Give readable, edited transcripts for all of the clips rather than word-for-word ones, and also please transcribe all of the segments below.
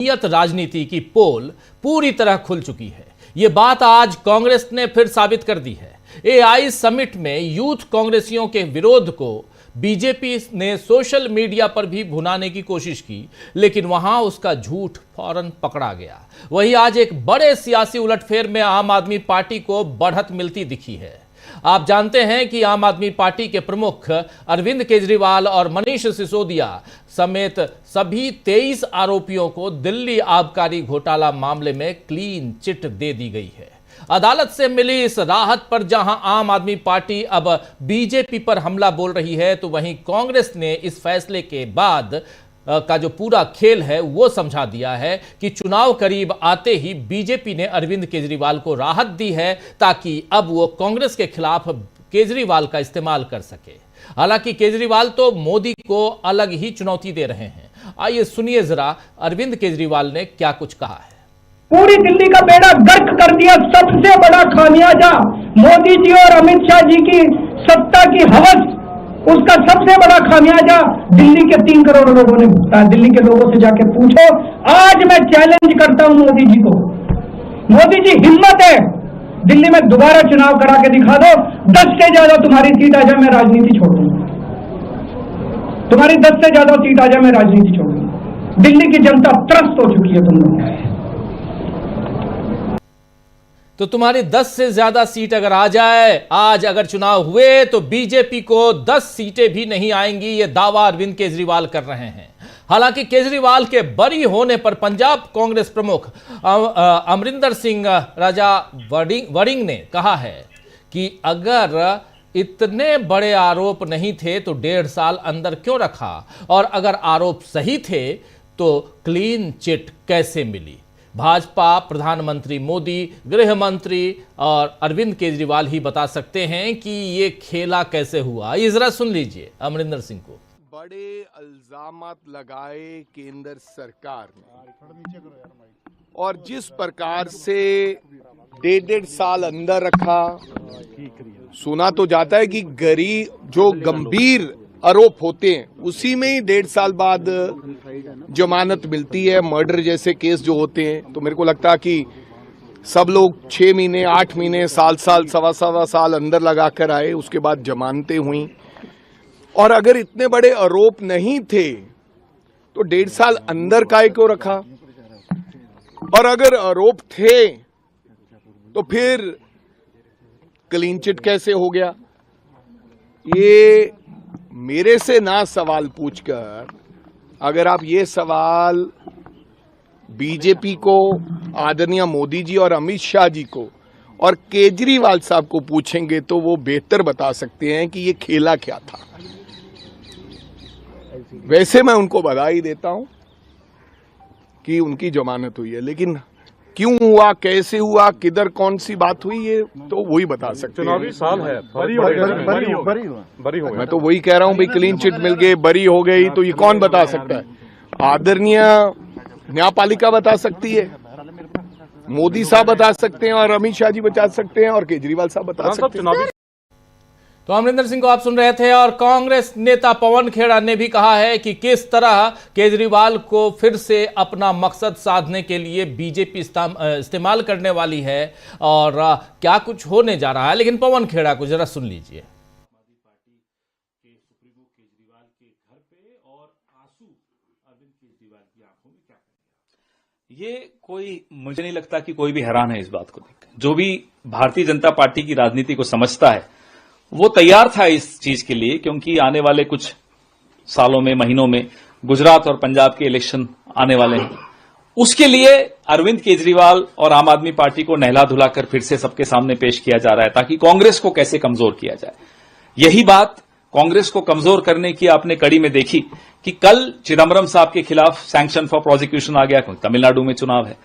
नियत राजनीति की पोल पूरी तरह खुल चुकी है। ये बात आज कांग्रेस ने फिर साबित कर दी है। एआई समिट में यूथ कांग्रेसियों के विरोध को बीजेपी ने सोशल मीडिया पर भी भुनाने की कोशिश की, लेकिन वहां उसका झूठ फौरन पकड़ा गया। वहीं आज एक बड़े सियासी उलटफेर में आम आदमी पार्टी को बढ़त मिलती दिखी है। आप जानते हैं कि आम आदमी पार्टी के प्रमुख अरविंद केजरीवाल और मनीष सिसोदिया समेत सभी 23 आरोपियों को दिल्ली आबकारी घोटाला मामले में क्लीन चिट दे दी गई है। अदालत से मिली इस राहत पर जहां आम आदमी पार्टी अब बीजेपी पर हमला बोल रही है, तो वहीं कांग्रेस ने इस फैसले के बाद का जो पूरा खेल है वो समझा दिया है कि चुनाव करीब आते ही बीजेपी ने अरविंद केजरीवाल को राहत दी है ताकि अब वो कांग्रेस के खिलाफ केजरीवाल का इस्तेमाल कर सके। हालांकि केजरीवाल तो मोदी को अलग ही चुनौती दे रहे हैं। आइए सुनिए जरा अरविंद केजरीवाल ने क्या कुछ कहा है। पूरी दिल्ली का बेड़ा गर्क कर दिया। सबसे बड़ा खामियाजा मोदी जी और अमित शाह जी की सत्ता की हवस, उसका सबसे बड़ा खामियाजा दिल्ली के 3 करोड़ लोगों ने भुगता। दिल्ली के लोगों से जाके पूछो। आज मैं चैलेंज करता हूं मोदी जी को। मोदी जी, हिम्मत है दिल्ली में दोबारा चुनाव करा के दिखा दो। 10 से ज्यादा तुम्हारी सीट आ जाए, मैं राजनीति छोड़ दूंगा। तुम्हारी 10 से ज्यादा सीट आ जाए, मैं राजनीति छोड़ दूंगा। दिल्ली की जनता त्रस्त हो चुकी है तुम लोग। तो तुम्हारी 10 से ज्यादा सीट अगर आ जाए, आज अगर चुनाव हुए तो बीजेपी को 10 सीटें भी नहीं आएंगी, ये दावा अरविंद केजरीवाल कर रहे हैं। हालांकि केजरीवाल के बरी होने पर पंजाब कांग्रेस प्रमुख अमरिंदर सिंह राजा वड़िंग ने कहा है कि अगर इतने बड़े आरोप नहीं थे तो 1.5 साल अंदर क्यों रखा, और अगर आरोप सही थे तो क्लीन चिट कैसे मिली। भाजपा, प्रधानमंत्री मोदी, गृह मंत्री और अरविंद केजरीवाल ही बता सकते हैं कि ये खेला कैसे हुआ। ये जरा सुन लीजिए अमरिंदर सिंह को। बड़े इल्जामात लगाए केंद्र सरकार ने, और जिस प्रकार से 1.5 साल अंदर रखा, सुना तो जाता है कि जो गंभीर आरोप होते हैं उसी में ही 1.5 साल बाद जमानत मिलती है। मर्डर जैसे केस जो होते हैं, तो मेरे को लगता है कि सब लोग 6 महीने, 8 महीने, साल, सवा साल अंदर लगा कर आए, उसके बाद जमानतें हुई। और अगर इतने बड़े आरोप नहीं थे तो 1.5 साल अंदर काहे क्यों रखा, और अगर आरोप थे तो फिर क्लीन चिट कैसे हो गया। ये मेरे से ना सवाल पूछकर अगर आप ये सवाल बीजेपी को, आदरणीय मोदी जी और अमित शाह जी को और केजरीवाल साहब को पूछेंगे तो वो बेहतर बता सकते हैं कि ये खेला क्या था। वैसे मैं उनको बधाई देता हूं कि उनकी जमानत हुई है, लेकिन क्यों हुआ, कैसे हुआ, किधर कौन सी बात हुई, ये तो वही बता सकते हैं। चुनावी साल है, बरी हो। मैं तो वही कह रहा हूँ भाई, क्लीन चिट मिल गई, बरी हो गई, तो ये कौन बता सकता है। आदरणीय न्यायपालिका बता सकती है, मोदी साहब बता सकते हैं, और अमित शाह जी बता सकते हैं, और केजरीवाल साहब बता सकते हैं। तो अमरिंदर सिंह को आप सुन रहे थे। और कांग्रेस नेता पवन खेड़ा ने भी कहा है कि किस तरह केजरीवाल को फिर से अपना मकसद साधने के लिए बीजेपी इस्तेमाल करने वाली है और क्या कुछ होने जा रहा है। लेकिन पवन खेड़ा को जरा सुन लीजिए। ये कोई, मुझे नहीं लगता कि कोई भी हैरान है इस बात को देख। जो भी भारतीय जनता पार्टी की राजनीति को समझता है वो तैयार था इस चीज के लिए, क्योंकि आने वाले कुछ सालों में, महीनों में गुजरात और पंजाब के इलेक्शन आने वाले हैं। उसके लिए अरविंद केजरीवाल और आम आदमी पार्टी को नहला धुलाकर फिर से सबके सामने पेश किया जा रहा है ताकि कांग्रेस को कैसे कमजोर किया जाए। यही बात कांग्रेस को कमजोर करने की आपने कड़ी में देखी कि कल चिदम्बरम साहब के खिलाफ सैंक्शन फॉर प्रोसिक्यूशन आ गया, क्योंकि तमिलनाडु में चुनाव है।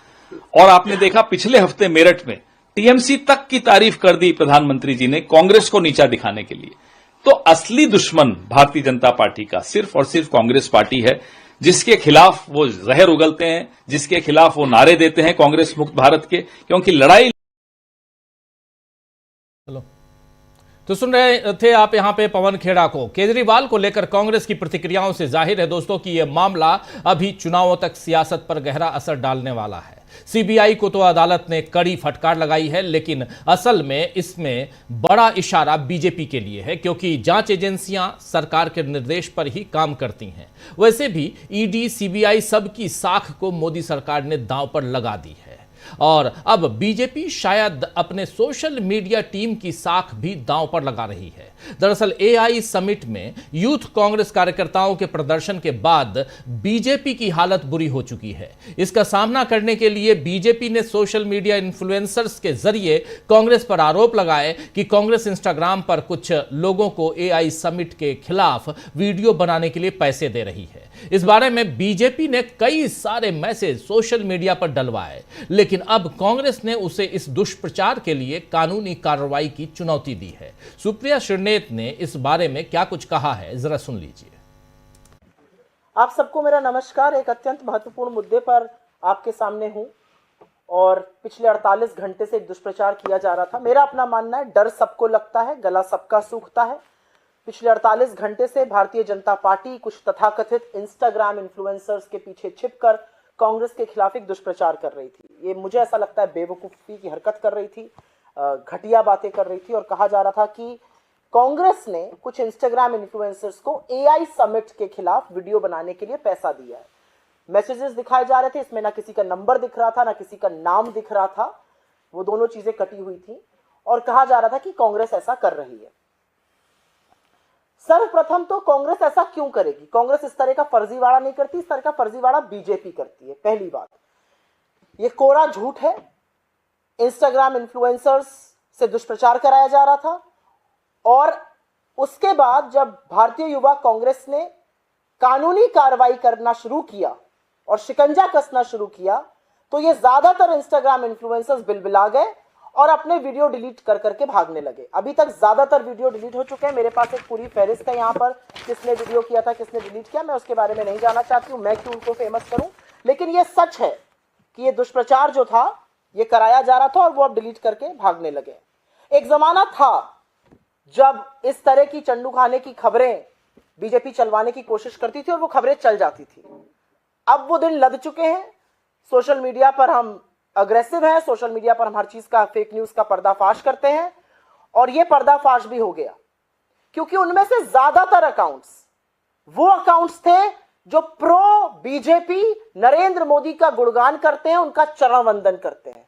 और आपने देखा पिछले हफ्ते मेरठ में टीएमसी तक की तारीफ कर दी प्रधानमंत्री जी ने कांग्रेस को नीचा दिखाने के लिए। तो असली दुश्मन भारतीय जनता पार्टी का सिर्फ और सिर्फ कांग्रेस पार्टी है, जिसके खिलाफ वो जहर उगलते हैं, जिसके खिलाफ वो नारे देते हैं कांग्रेस मुक्त भारत के, क्योंकि लड़ाई। तो सुन रहे थे आप यहां पे पवन खेड़ा को। केजरीवाल को लेकर कांग्रेस की प्रतिक्रियाओं से जाहिर है दोस्तों कि यह मामला अभी चुनावों तक सियासत पर गहरा असर डालने वाला है। सीबीआई को तो अदालत ने कड़ी फटकार लगाई है, लेकिन असल में इसमें बड़ा इशारा बीजेपी के लिए है, क्योंकि जांच एजेंसियां सरकार के निर्देश पर ही काम करती हैं। वैसे भी ईडी, सीबीआई सबकी साख को मोदी सरकार ने दांव पर लगा दी है और अब बीजेपी शायद अपने सोशल मीडिया टीम की साख भी दांव पर लगा रही है। दरअसल एआई समिट में यूथ कांग्रेस कार्यकर्ताओं के प्रदर्शन के बाद बीजेपी की हालत बुरी हो चुकी है। इसका सामना करने के लिए बीजेपी ने सोशल मीडिया इन्फ्लुएंसर्स के जरिए कांग्रेस पर आरोप लगाए कि कांग्रेस इंस्टाग्राम पर कुछ लोगों को एआई समिट के खिलाफ वीडियो बनाने के लिए पैसे दे रही है। इस बारे में बीजेपी ने कई सारे मैसेज सोशल मीडिया पर डलवाए, लेकिन अब कांग्रेस ने उसे इस दुष्प्रचार के लिए कानूनी कार्रवाई की चुनौती दी है। सुप्रिया श्रीनेत ने इस बारे में क्या कुछ कहा है, जरा सुन लीजिए। आप सबको मेरा नमस्कार। एक अत्यंत महत्वपूर्ण मुद्दे पर आपके सामने हूं और पिछले 48 घंटे से एक दुष्प्रचार किया जा रहा था। मेरा अपना मानना है, डर सबको लगता है, गला सबका सूखता है। पिछले 48 घंटे से भारतीय जनता पार्टी कुछ तथाकथित इंस्टाग्राम इन्फ्लुएंसर्स के पीछे छिपकर कांग्रेस के खिलाफ एक दुष्प्रचार कर रही थी। ये मुझे ऐसा लगता है बेवकूफ़ी की हरकत कर रही थी, घटिया बातें कर रही थी और कहा जा रहा था कि कांग्रेस ने कुछ इंस्टाग्राम इन्फ्लुएंसर्स को एआई समिट के खिलाफ वीडियो बनाने के लिए पैसा दिया है। मैसेजेस दिखाए जा रहे थे, इसमें ना किसी का नंबर दिख रहा था ना किसी का नाम दिख रहा था, वो दोनों चीजें कटी हुई थी और कहा जा रहा था कि कांग्रेस ऐसा कर रही है। सर्वप्रथम तो कांग्रेस ऐसा क्यों करेगी? कांग्रेस इस तरह का फर्जीवाड़ा नहीं करती, इस तरह का फर्जीवाड़ा बीजेपी करती है। पहली बात, यह कोरा झूठ है। इंस्टाग्राम इन्फ्लुएंसर्स से दुष्प्रचार कराया जा रहा था और उसके बाद जब भारतीय युवा कांग्रेस ने कानूनी कार्रवाई करना शुरू किया और शिकंजा कसना शुरू किया, तो ये ज्यादातर इंस्टाग्राम इन्फ्लुएंसर्स बिलबिला गए और अपने वीडियो डिलीट कर करके भागने लगे। अभी तक ज्यादातर वीडियो डिलीट हो चुके हैं। मेरे पास एक पूरी फहरिस्त है यहाँ पर, किसने वीडियो किया था, किसने डिलीट किया। मैं उसके बारे में नहीं जानना चाहती हूँ, मैं क्यों उनको फेमस करूं, लेकिन ये सच है कि ये दुष्प्रचार जो था ये कराया जा रहा था और वो अब डिलीट करके भागने लगे। एक जमाना था जब इस तरह की चंडू खाने की खबरें बीजेपी चलवाने की कोशिश करती थी और वो खबरें चल जाती थी। अब वो दिन लद चुके हैं। सोशल मीडिया पर हम अग्रेसिव है, सोशल मीडिया पर हम हर चीज का, फेक न्यूज का पर्दाफाश करते हैं और यह पर्दाफाश भी हो गया क्योंकि उनमें से ज्यादातर अकाउंट्स वो अकाउंट्स थे जो प्रो बीजेपी नरेंद्र मोदी का गुणगान करते हैं, उनका चरण वंदन करते हैं।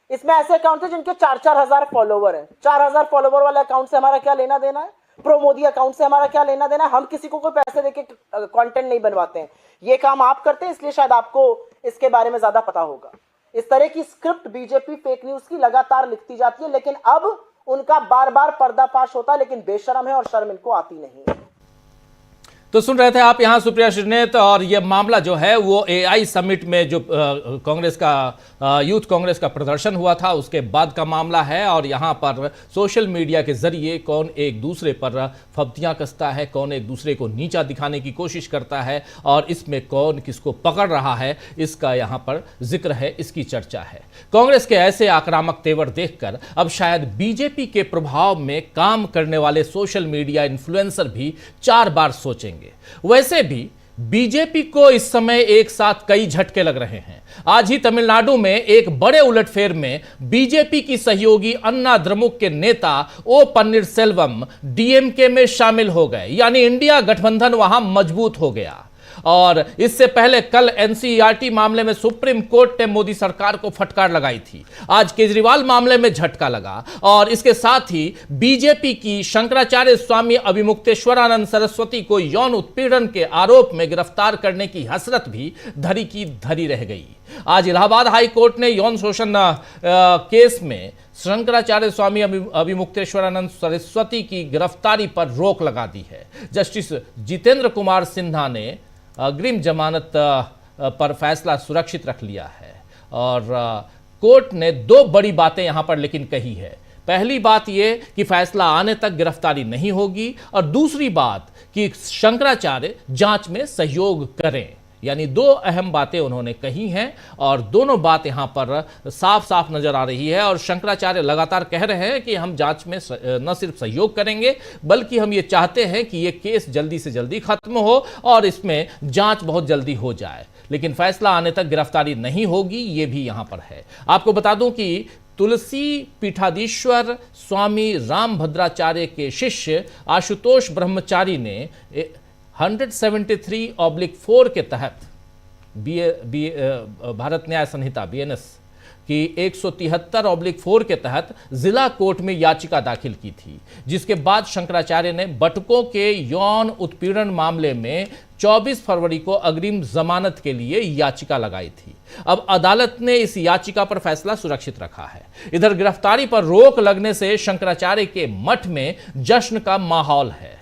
इसमें ऐसे अकाउंट थे जिनके 4-4 हजार फॉलोवर हैं। 4,000 फॉलोवर वाले अकाउंट से हमारा क्या लेना देना है? प्रो मोदी अकाउंट से हमारा क्या लेना देना है? हम किसी को कोई पैसे देके कंटेंट नहीं बनवाते हैं, ये काम आप करते हैं, इसलिए शायद आपको इसके बारे में ज्यादा पता होगा। इस तरह की स्क्रिप्ट बीजेपी फेक न्यूज की लगातार लिखती जाती है, लेकिन अब उनका बार बार पर्दाफाश होता है, लेकिन बेशर्म है और शर्म इनको आती नहीं है। तो सुन रहे थे आप यहां सुप्रिया श्रीनेत, और यह मामला जो है वो एआई समिट में जो कांग्रेस का यूथ कांग्रेस का प्रदर्शन हुआ था उसके बाद का मामला है। और यहां पर सोशल मीडिया के जरिए कौन एक दूसरे पर फब्तियां कसता है, कौन एक दूसरे को नीचा दिखाने की कोशिश करता है और इसमें कौन किसको पकड़ रहा है, इसका यहां पर जिक्र है, इसकी चर्चा है। कांग्रेस के ऐसे आक्रामक तेवर देखकर अब शायद बीजेपी के प्रभाव में काम करने वाले सोशल मीडिया इन्फ्लुएंसर भी 4 बार सोचेंगे। वैसे भी बीजेपी को इस समय एक साथ कई झटके लग रहे हैं। आज ही तमिलनाडु में एक बड़े उलटफेर में बीजेपी की सहयोगी अन्ना द्रमुक के नेता ओ पन्नीरसेल्वम डीएमके में शामिल हो गए, यानी इंडिया गठबंधन वहां मजबूत हो गया। और इससे पहले कल एनसीईआरटी मामले में सुप्रीम कोर्ट ने मोदी सरकार को फटकार लगाई थी। आज केजरीवाल मामले में झटका लगा और इसके साथ ही बीजेपी की शंकराचार्य स्वामी अभिमुक्तेश्वरानंद सरस्वती को यौन उत्पीड़न के आरोप में गिरफ्तार करने की हसरत भी धरी की धरी रह गई। आज इलाहाबाद हाई कोर्ट ने यौन शोषण केस में शंकराचार्य स्वामी अभिमुक्तेश्वरानंद सरस्वती की गिरफ्तारी पर रोक लगा दी है। जस्टिस जितेंद्र कुमार सिन्हा ने अग्रिम जमानत पर फैसला सुरक्षित रख लिया है और कोर्ट ने 2 बड़ी बातें यहां पर लेकिन कही है। पहली बात यह कि फैसला आने तक गिरफ्तारी नहीं होगी और दूसरी बात कि शंकराचार्य जांच में सहयोग करें। यानी दो अहम बातें उन्होंने कही हैं और दोनों बात यहां पर साफ साफ नजर आ रही है। और शंकराचार्य लगातार कह रहे हैं कि हम जांच में न सिर्फ सहयोग करेंगे बल्कि हम ये चाहते हैं कि ये केस जल्दी से जल्दी खत्म हो और इसमें जांच बहुत जल्दी हो जाए, लेकिन फैसला आने तक गिरफ्तारी नहीं होगी, ये भी यहां पर है। आपको बता दूं कि तुलसी पीठाधीश्वर स्वामी रामभद्राचार्य के शिष्य आशुतोष ब्रह्मचारी ने 173/4 के तहत भारत न्याय संहिता BNS की 173/4 के तहत जिला कोर्ट में याचिका दाखिल की थी, जिसके बाद शंकराचार्य ने बटुकों के यौन उत्पीड़न मामले में 24 फरवरी को अग्रिम जमानत के लिए याचिका लगाई थी। अब अदालत ने इस याचिका पर फैसला सुरक्षित रखा है। इधर गिरफ्तारी पर रोक लगने से शंकराचार्य के मठ में जश्न का माहौल है।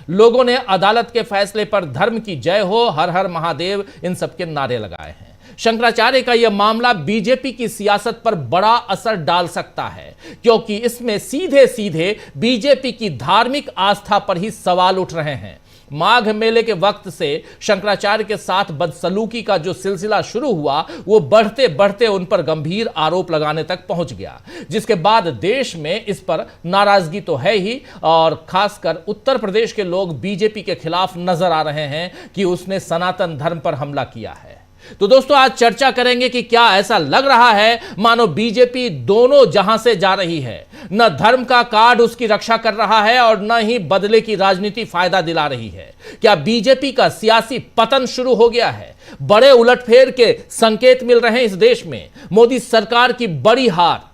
लोगों ने अदालत के फैसले पर धर्म की जय हो, हर हर महादेव, इन सबके नारे लगाए हैं। शंकराचार्य का यह मामला बीजेपी की सियासत पर बड़ा असर डाल सकता है, क्योंकि इसमें सीधे सीधे बीजेपी की धार्मिक आस्था पर ही सवाल उठ रहे हैं। माघ मेले के वक्त से शंकराचार्य के साथ बदसलूकी का जो सिलसिला शुरू हुआ वो बढ़ते बढ़ते उन पर गंभीर आरोप लगाने तक पहुंच गया, जिसके बाद देश में इस पर नाराजगी तो है ही, और खासकर उत्तर प्रदेश के लोग बीजेपी के खिलाफ नजर आ रहे हैं कि उसने सनातन धर्म पर हमला किया है। तो दोस्तों, आज चर्चा करेंगे कि क्या ऐसा लग रहा है मानो बीजेपी दोनों जहां से जा रही है, न धर्म का कार्ड उसकी रक्षा कर रहा है और न ही बदले की राजनीति फायदा दिला रही है। क्या बीजेपी का सियासी पतन शुरू हो गया है? बड़े उलटफेर के संकेत मिल रहे हैं इस देश में। मोदी सरकार की बड़ी हार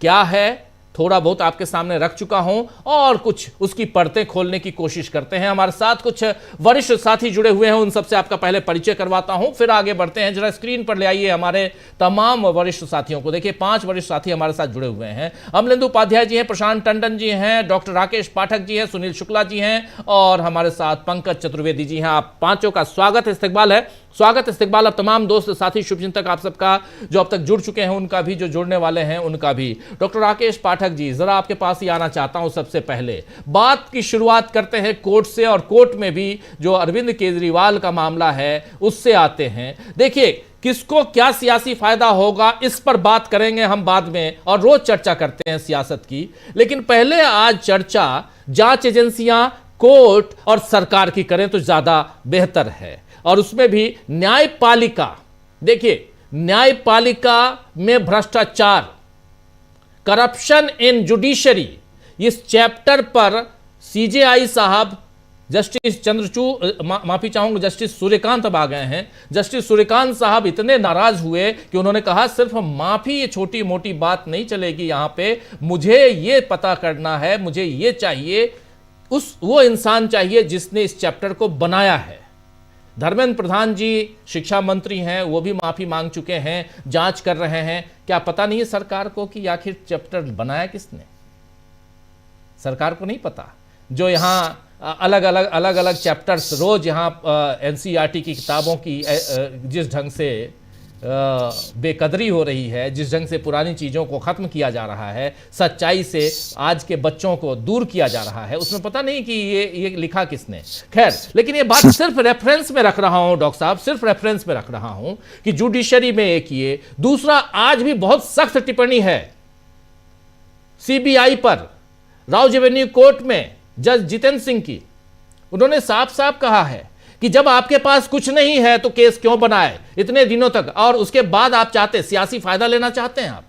क्या है, थोड़ा बहुत आपके सामने रख चुका हूं और कुछ उसकी परतें खोलने की कोशिश करते हैं। हमारे साथ कुछ वरिष्ठ साथी जुड़े हुए हैं, उन सबसे आपका पहले परिचय करवाता हूं, फिर आगे बढ़ते हैं। जरा स्क्रीन पर ले आइए हमारे तमाम वरिष्ठ साथियों को। देखिए, 5 वरिष्ठ साथी हमारे साथ जुड़े हुए हैं। अमलेंदु उपाध्याय जी हैं, प्रशांत टंडन जी हैं, डॉक्टर राकेश पाठक जी हैं, सुनील शुक्ला जी हैं और हमारे साथ पंकज चतुर्वेदी जी हैं। आप पांचों का स्वागत इस्तकबाल है। स्वागत इस्तकबाल अब तमाम दोस्त साथी शुभचिंतक आप सबका, जो अब तक जुड़ चुके हैं उनका भी, जो जुड़ने वाले हैं उनका भी। डॉक्टर राकेश पाठक जी, जरा आपके पास ही आना चाहता हूं। सबसे पहले बात की शुरुआत करते हैं कोर्ट से, और कोर्ट में भी जो अरविंद केजरीवाल का मामला है उससे आते हैं। देखिए, किसको क्या सियासी फायदा होगा इस पर बात करेंगे हम बाद में, और रोज चर्चा करते हैं सियासत की, लेकिन पहले आज चर्चा जांच एजेंसियां, कोर्ट और सरकार की करें तो ज्यादा बेहतर है, और उसमें भी न्यायपालिका। देखिए, न्यायपालिका में भ्रष्टाचार, करप्शन इन जुडिशरी, इस चैप्टर पर CJI साहब, जस्टिस माफी चाहूंगा, जस्टिस सूर्यकांत अब आ गए हैं। जस्टिस सूर्यकांत साहब इतने नाराज हुए कि उन्होंने कहा सिर्फ माफी ये छोटी मोटी बात नहीं चलेगी, यहां पे मुझे ये पता करना है, मुझे ये चाहिए, वो इंसान चाहिए जिसने इस चैप्टर को बनाया है। धर्मेंद्र प्रधान जी शिक्षा मंत्री हैं, वो भी माफी मांग चुके हैं, जांच कर रहे हैं। क्या पता नहीं है सरकार को कि आखिर चैप्टर बनाया किसने? सरकार को नहीं पता। जो यहां अलग अलग चैप्टर्स रोज यहां NCERT की किताबों की जिस ढंग से बेकदरी हो रही है, जिस ढंग से पुरानी चीज़ों को ख़त्म किया जा रहा है, सच्चाई से आज के बच्चों को दूर किया जा रहा है, उसमें पता नहीं कि ये लिखा किसने। खैर, लेकिन ये बात सिर्फ रेफरेंस में रख रहा हूं डॉक्टर साहब, सिर्फ रेफरेंस में रख रहा हूं कि जुडिशरी में एक ये, दूसरा आज भी बहुत सख्त टिप्पणी है CBI पर, राव एवेन्यू कोर्ट में जज जितेंद्र सिंह की। उन्होंने साफ साफ कहा है कि जब आपके पास कुछ नहीं है तो केस क्यों बनाए इतने दिनों तक, और उसके बाद आप चाहते, सियासी फायदा लेना चाहते हैं आप।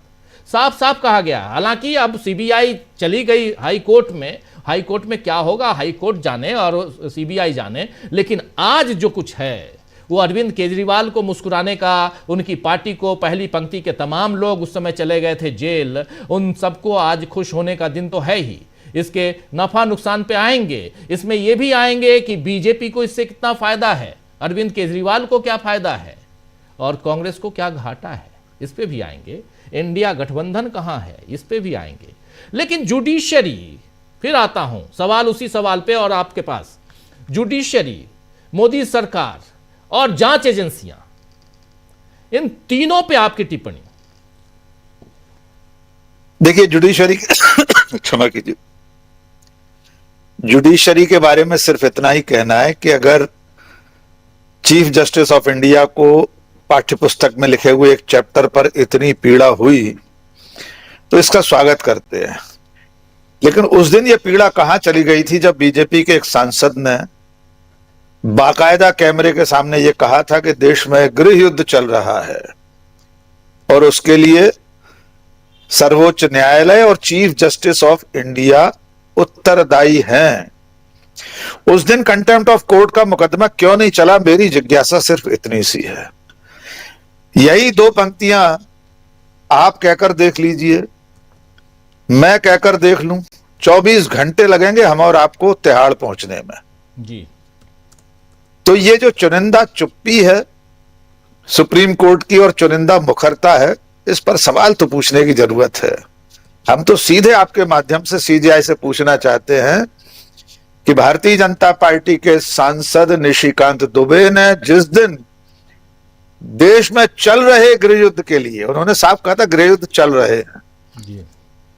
साफ साफ कहा गया। हालांकि अब CBI चली गई हाई कोर्ट में, हाई कोर्ट में क्या होगा हाई कोर्ट जाने और CBI जाने, लेकिन आज जो कुछ है वो अरविंद केजरीवाल को मुस्कुराने का, उनकी पार्टी को, पहली पंक्ति के तमाम लोग उस समय चले गए थे जेल, उन सबको आज खुश होने का दिन तो है ही। इसके नफा नुकसान पे आएंगे, इसमें यह भी आएंगे कि बीजेपी को इससे कितना फायदा है, अरविंद केजरीवाल को क्या फायदा है और कांग्रेस को क्या घाटा है, इस पे भी आएंगे। इंडिया गठबंधन कहां है, इस पे भी आएंगे। लेकिन जुडिशरी, फिर आता हूं सवाल उसी सवाल पे और आपके पास, जुडिशरी, मोदी सरकार और जांच एजेंसियां, इन तीनों पे आपकी टिप्पणी। देखिए, जुडिशरी क्षमा कीजिए, जुडिशरी के बारे में सिर्फ इतना ही कहना है कि अगर चीफ जस्टिस ऑफ इंडिया को पाठ्यपुस्तक में लिखे हुए एक चैप्टर पर इतनी पीड़ा हुई तो इसका स्वागत करते हैं। लेकिन उस दिन ये पीड़ा कहां चली गई थी जब बीजेपी के एक सांसद ने बाकायदा कैमरे के सामने ये कहा था कि देश में गृह युद्ध चल रहा है और उसके लिए सर्वोच्च न्यायालय और चीफ जस्टिस ऑफ इंडिया उत्तरदायी हैं। उस दिन कंटेम्प्ट ऑफ कोर्ट का मुकदमा क्यों नहीं चला, मेरी जिज्ञासा सिर्फ इतनी सी है। यही दो पंक्तियां आप कहकर देख लीजिए, मैं कहकर देख लूं, 24 घंटे लगेंगे हम और आपको तिहाड़ पहुंचने में जी। तो ये जो चुनिंदा चुप्पी है सुप्रीम कोर्ट की और चुनिंदा मुखरता है, इस पर सवाल तो पूछने की जरूरत है। हम तो सीधे आपके माध्यम से सीजीआई से पूछना चाहते हैं कि भारतीय जनता पार्टी के सांसद निशिकांत दुबे ने जिस दिन देश में चल रहे गृह युद्ध के लिए, उन्होंने साफ कहा था गृह युद्ध चल रहे हैं जी,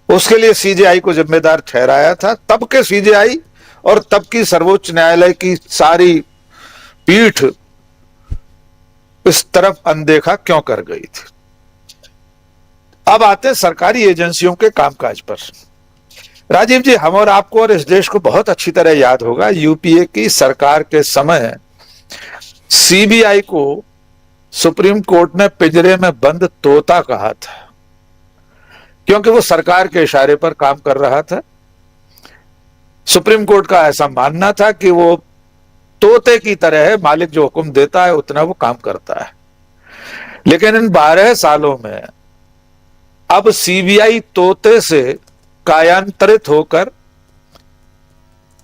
उसके लिए सीजीआई को जिम्मेदार ठहराया था, तब के सीजीआई और तब की सर्वोच्च न्यायालय की सारी पीठ इस तरफ अनदेखा क्यों कर गई थी। अब आते हैं सरकारी एजेंसियों के कामकाज पर। राजीव जी, हम और आपको और इस देश को बहुत अच्छी तरह याद होगा, यूपीए की सरकार के समय सीबीआई को सुप्रीम कोर्ट ने पिंजरे में बंद तोता कहा था, क्योंकि वो सरकार के इशारे पर काम कर रहा था। सुप्रीम कोर्ट का ऐसा मानना था कि वो तोते की तरह है, मालिक जो हुक्म देता है उतना वो काम करता है। लेकिन इन 12 सालों में अब सीबीआई तोते से कायांतरित होकर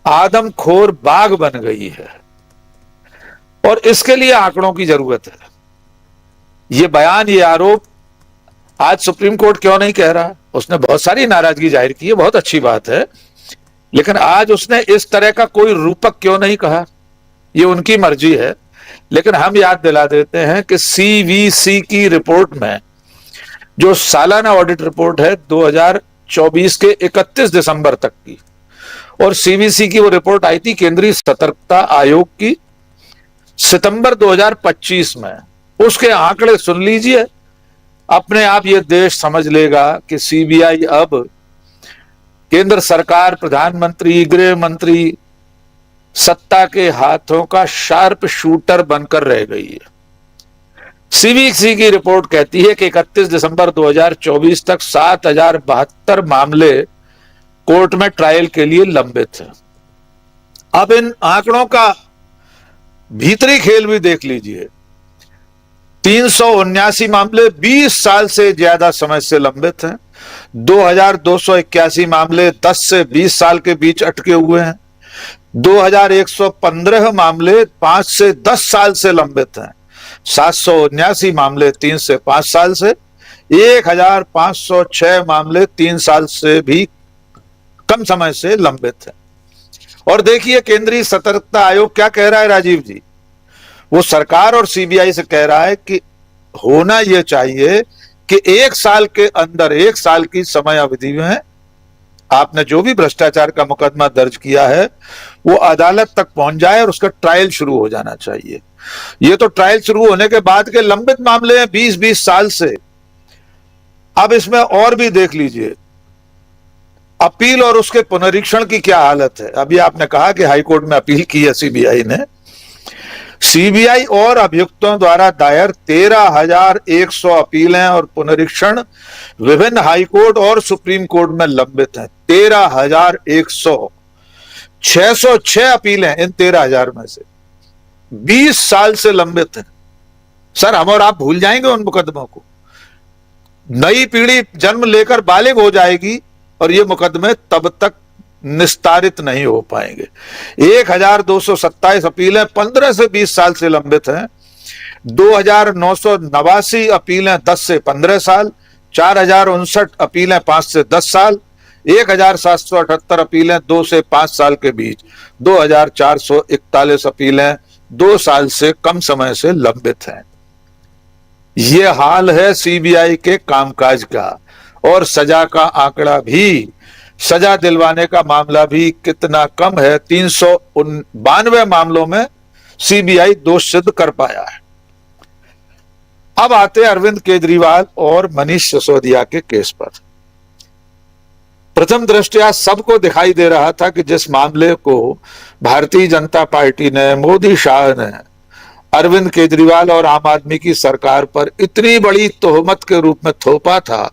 आदमखोर बाघ बन गई है और इसके लिए आंकड़ों की जरूरत है। ये बयान, ये आरोप आज सुप्रीम कोर्ट क्यों नहीं कह रहा? उसने बहुत सारी नाराजगी जाहिर की है, बहुत अच्छी बात है, लेकिन आज उसने इस तरह का कोई रूपक क्यों नहीं कहा? ये उनकी मर्जी है। लेकिन हम याद दिला देते हैं कि सीवीसी की रिपोर्ट में, जो सालाना ऑडिट रिपोर्ट है 2024 के 31 दिसंबर तक की, और सीवीसी की वो रिपोर्ट आई थी केंद्रीय सतर्कता आयोग की सितंबर 2025 में, उसके आंकड़े सुन लीजिए, अपने आप ये देश समझ लेगा कि सीबीआई अब केंद्र सरकार, प्रधानमंत्री, गृह मंत्री, सत्ता के हाथों का शार्प शूटर बनकर रह गई है। सीबीसी की रिपोर्ट कहती है कि 31 दिसंबर 2024 तक 7072 मामले कोर्ट में ट्रायल के लिए लंबित हैं। अब इन आंकड़ों का भीतरी खेल भी देख लीजिए। 379 मामले 20 साल से ज्यादा समय से लंबित हैं। 2281 मामले 10 से 20 साल के बीच अटके हुए हैं। 2115 मामले 5 से 10 साल से लंबित हैं। 779 मामले 3 से 5 साल से, 1506 मामले 3 साल से भी कम समय से लंबित हैं। और देखिए केंद्रीय सतर्कता आयोग क्या कह रहा है राजीव जी, वो सरकार और सीबीआई से कह रहा है कि होना यह चाहिए कि 1 साल के अंदर, 1 साल की समय अवधि में आपने जो भी भ्रष्टाचार का मुकदमा दर्ज किया है वो अदालत तक पहुंच जाए और उसका ट्रायल शुरू हो जाना चाहिए। ये तो ट्रायल शुरू होने के बाद के लंबित मामले हैं 20-20 साल से। अब इसमें और भी देख लीजिए अपील और उसके पुनरीक्षण की क्या हालत है। अभी आपने कहा कि हाईकोर्ट में अपील की है सीबीआई ने। सीबीआई और अभियुक्तों द्वारा दायर 13,100 अपीलें और पुनरीक्षण विभिन्न हाईकोर्ट और सुप्रीम कोर्ट में लंबित हैं। 13,100, 606 अपीलें इन 13,000 में से 20 साल से लंबित हैं। सर, हम और आप भूल जाएंगे उन मुकदमों को। नई पीढ़ी जन्म लेकर बालिग हो जाएगी और ये मुकदमे तब तक निस्तारित नहीं हो पाएंगे। 1227 अपीलें 15 से 20 साल से लंबित हैं। 2989 अपीलें 10 से 15 साल, 4059 अपीलें 5 से 10 साल, 1778 अपीलें 2 से 5 साल के बीच, 2441 अपीलें 2 साल से कम समय से लंबित हैं। ये हाल है सीबीआई के कामकाज का। और सजा का आंकड़ा भी, सजा दिलवाने का मामला भी कितना कम है। 392 मामलों में सीबीआई दोष सिद्ध कर पाया है। अब आते अरविंद केजरीवाल और मनीष सिसोदिया के केस पर। प्रथम दृष्टया सबको दिखाई दे रहा था कि जिस मामले को भारतीय जनता पार्टी ने, मोदी शाह ने अरविंद केजरीवाल और आम आदमी की सरकार पर इतनी बड़ी तोहमत के रूप में थोपा था,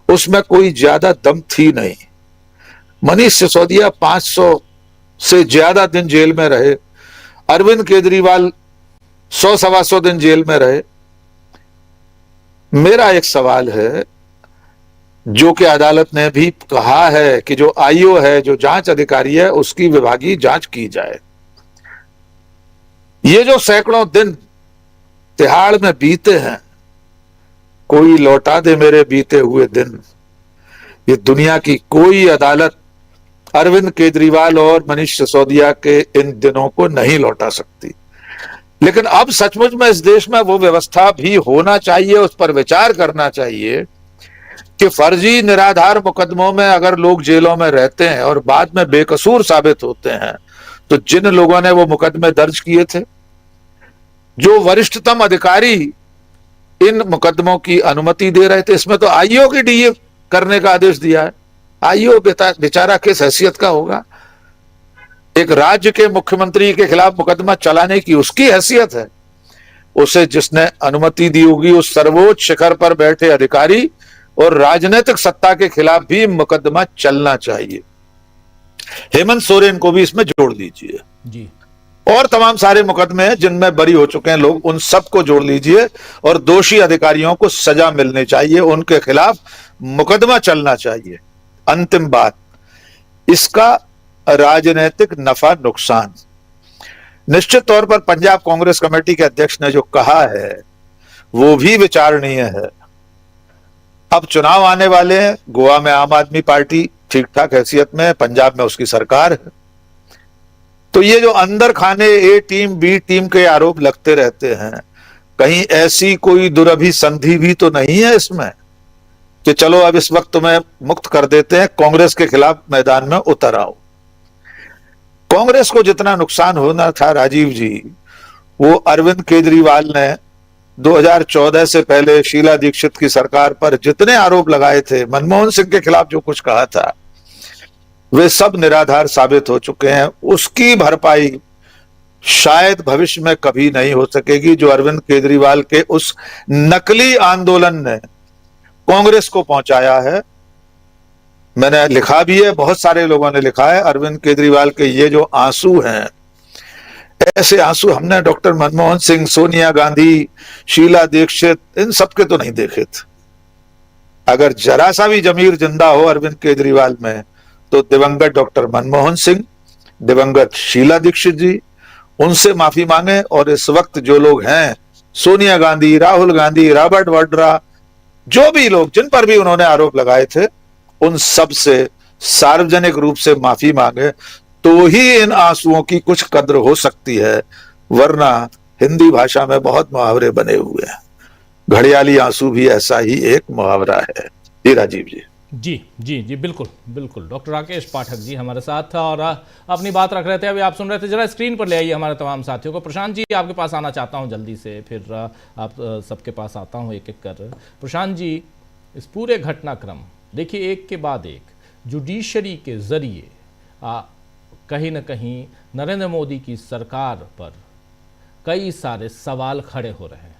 उसमें कोई ज्यादा दम थी नहीं। मनीष सिसोदिया 500 से ज्यादा दिन जेल में रहे, अरविंद केजरीवाल 100-125 दिन जेल में रहे। मेरा एक सवाल है, जो कि अदालत ने भी कहा है कि जो आईओ है, जो जांच अधिकारी है, उसकी विभागीय जांच की जाए। ये जो सैकड़ों दिन तिहाड़ में बीते हैं, कोई लौटा दे मेरे बीते हुए दिन। ये दुनिया की कोई अदालत अरविंद केजरीवाल और मनीष सिसोदिया के इन दिनों को नहीं लौटा सकती। लेकिन अब सचमुच में इस देश में वो व्यवस्था भी होना चाहिए, उस पर विचार करना चाहिए कि फर्जी निराधार मुकदमों में अगर लोग जेलों में रहते हैं और बाद में बेकसूर साबित होते हैं, तो जिन लोगों ने वो मुकदमे दर्ज किए थे, जो वरिष्ठतम अधिकारी इन मुकदमों की अनुमति दे रहे थे, इसमें तो आईओ की डीए करने का आदेश दिया है। आईओ बेचारा किस हैसियत का होगा? एक राज्य के मुख्यमंत्री के खिलाफ मुकदमा चलाने की उसकी हैसियत है। उसे जिसने अनुमति दी होगी, उस सर्वोच्च शिखर पर बैठे अधिकारी और राजनीतिक सत्ता के खिलाफ भी मुकदमा चलना चाहिए। हेमंत सोरेन को भी इसमें जोड़ लीजिए जी। और तमाम सारे मुकदमे हैं जिनमें बरी हो चुके हैं लोग, उन सबको जोड़ लीजिए और दोषी अधिकारियों को सजा मिलनी चाहिए, उनके खिलाफ मुकदमा चलना चाहिए। अंतिम बात, इसका राजनीतिक नफा नुकसान, निश्चित तौर पर पंजाब कांग्रेस कमेटी के अध्यक्ष ने जो कहा है वो भी विचारणीय है। अब चुनाव आने वाले हैं, गोवा में आम आदमी पार्टी ठीक ठाक हैसियत में है, पंजाब में उसकी सरकार है। तो ये जो अंदर खाने ए टीम बी टीम के आरोप लगते रहते हैं, कहीं ऐसी कोई दुरभिसंधि भी तो नहीं है इसमें कि चलो अब इस वक्त तुम्हें मुक्त कर देते हैं, कांग्रेस के खिलाफ मैदान में उतर आओ। कांग्रेस को जितना नुकसान होना था राजीव जी, वो अरविंद केजरीवाल ने 2014 से पहले शीला दीक्षित की सरकार पर जितने आरोप लगाए थे, मनमोहन सिंह के खिलाफ जो कुछ कहा था, वे सब निराधार साबित हो चुके हैं। उसकी भरपाई शायद भविष्य में कभी नहीं हो सकेगी जो अरविंद केजरीवाल के उस नकली आंदोलन ने कांग्रेस को पहुंचाया है। मैंने लिखा भी है, बहुत सारे लोगों ने लिखा है, अरविंद केजरीवाल के ये जो आंसू हैं, ऐसे आंसू हमने डॉक्टर मनमोहन सिंह, सोनिया गांधी, शीला दीक्षित, इन सबके तो नहीं देखे थे। अगर जरा सा भी जमीर जिंदा हो अरविंद केजरीवाल में, तो दिवंगत डॉक्टर मनमोहन सिंह, दिवंगत शीला दीक्षित जी, उनसे माफी मांगे। और इस वक्त जो लोग हैं, सोनिया गांधी, राहुल गांधी, रॉबर्ट वाड्रा, जो भी लोग जिन पर भी उन्होंने आरोप लगाए थे, उन सब से सार्वजनिक रूप से माफी मांगे, तो ही इन आंसुओं की कुछ कद्र हो सकती है। वरना हिंदी भाषा में बहुत मुहावरे बने हुए हैं, घड़ियाली आंसू भी ऐसा ही एक मुहावरा है। जी राजीव जी। जी जी जी, बिल्कुल बिल्कुल। डॉक्टर राकेश पाठक जी हमारे साथ था और अपनी बात रख रहे थे, अभी आप सुन रहे थे। जरा स्क्रीन पर ले आइए हमारे तमाम साथियों को। प्रशांत जी, आपके पास आना चाहता हूं जल्दी से, फिर आप सबके पास आता हूं एक एक कर। प्रशांत जी, इस पूरे घटनाक्रम, देखिए एक के बाद एक जुडिशरी के जरिए कहीं ना कहीं नरेंद्र मोदी की सरकार पर कई सारे सवाल खड़े हो रहे हैं,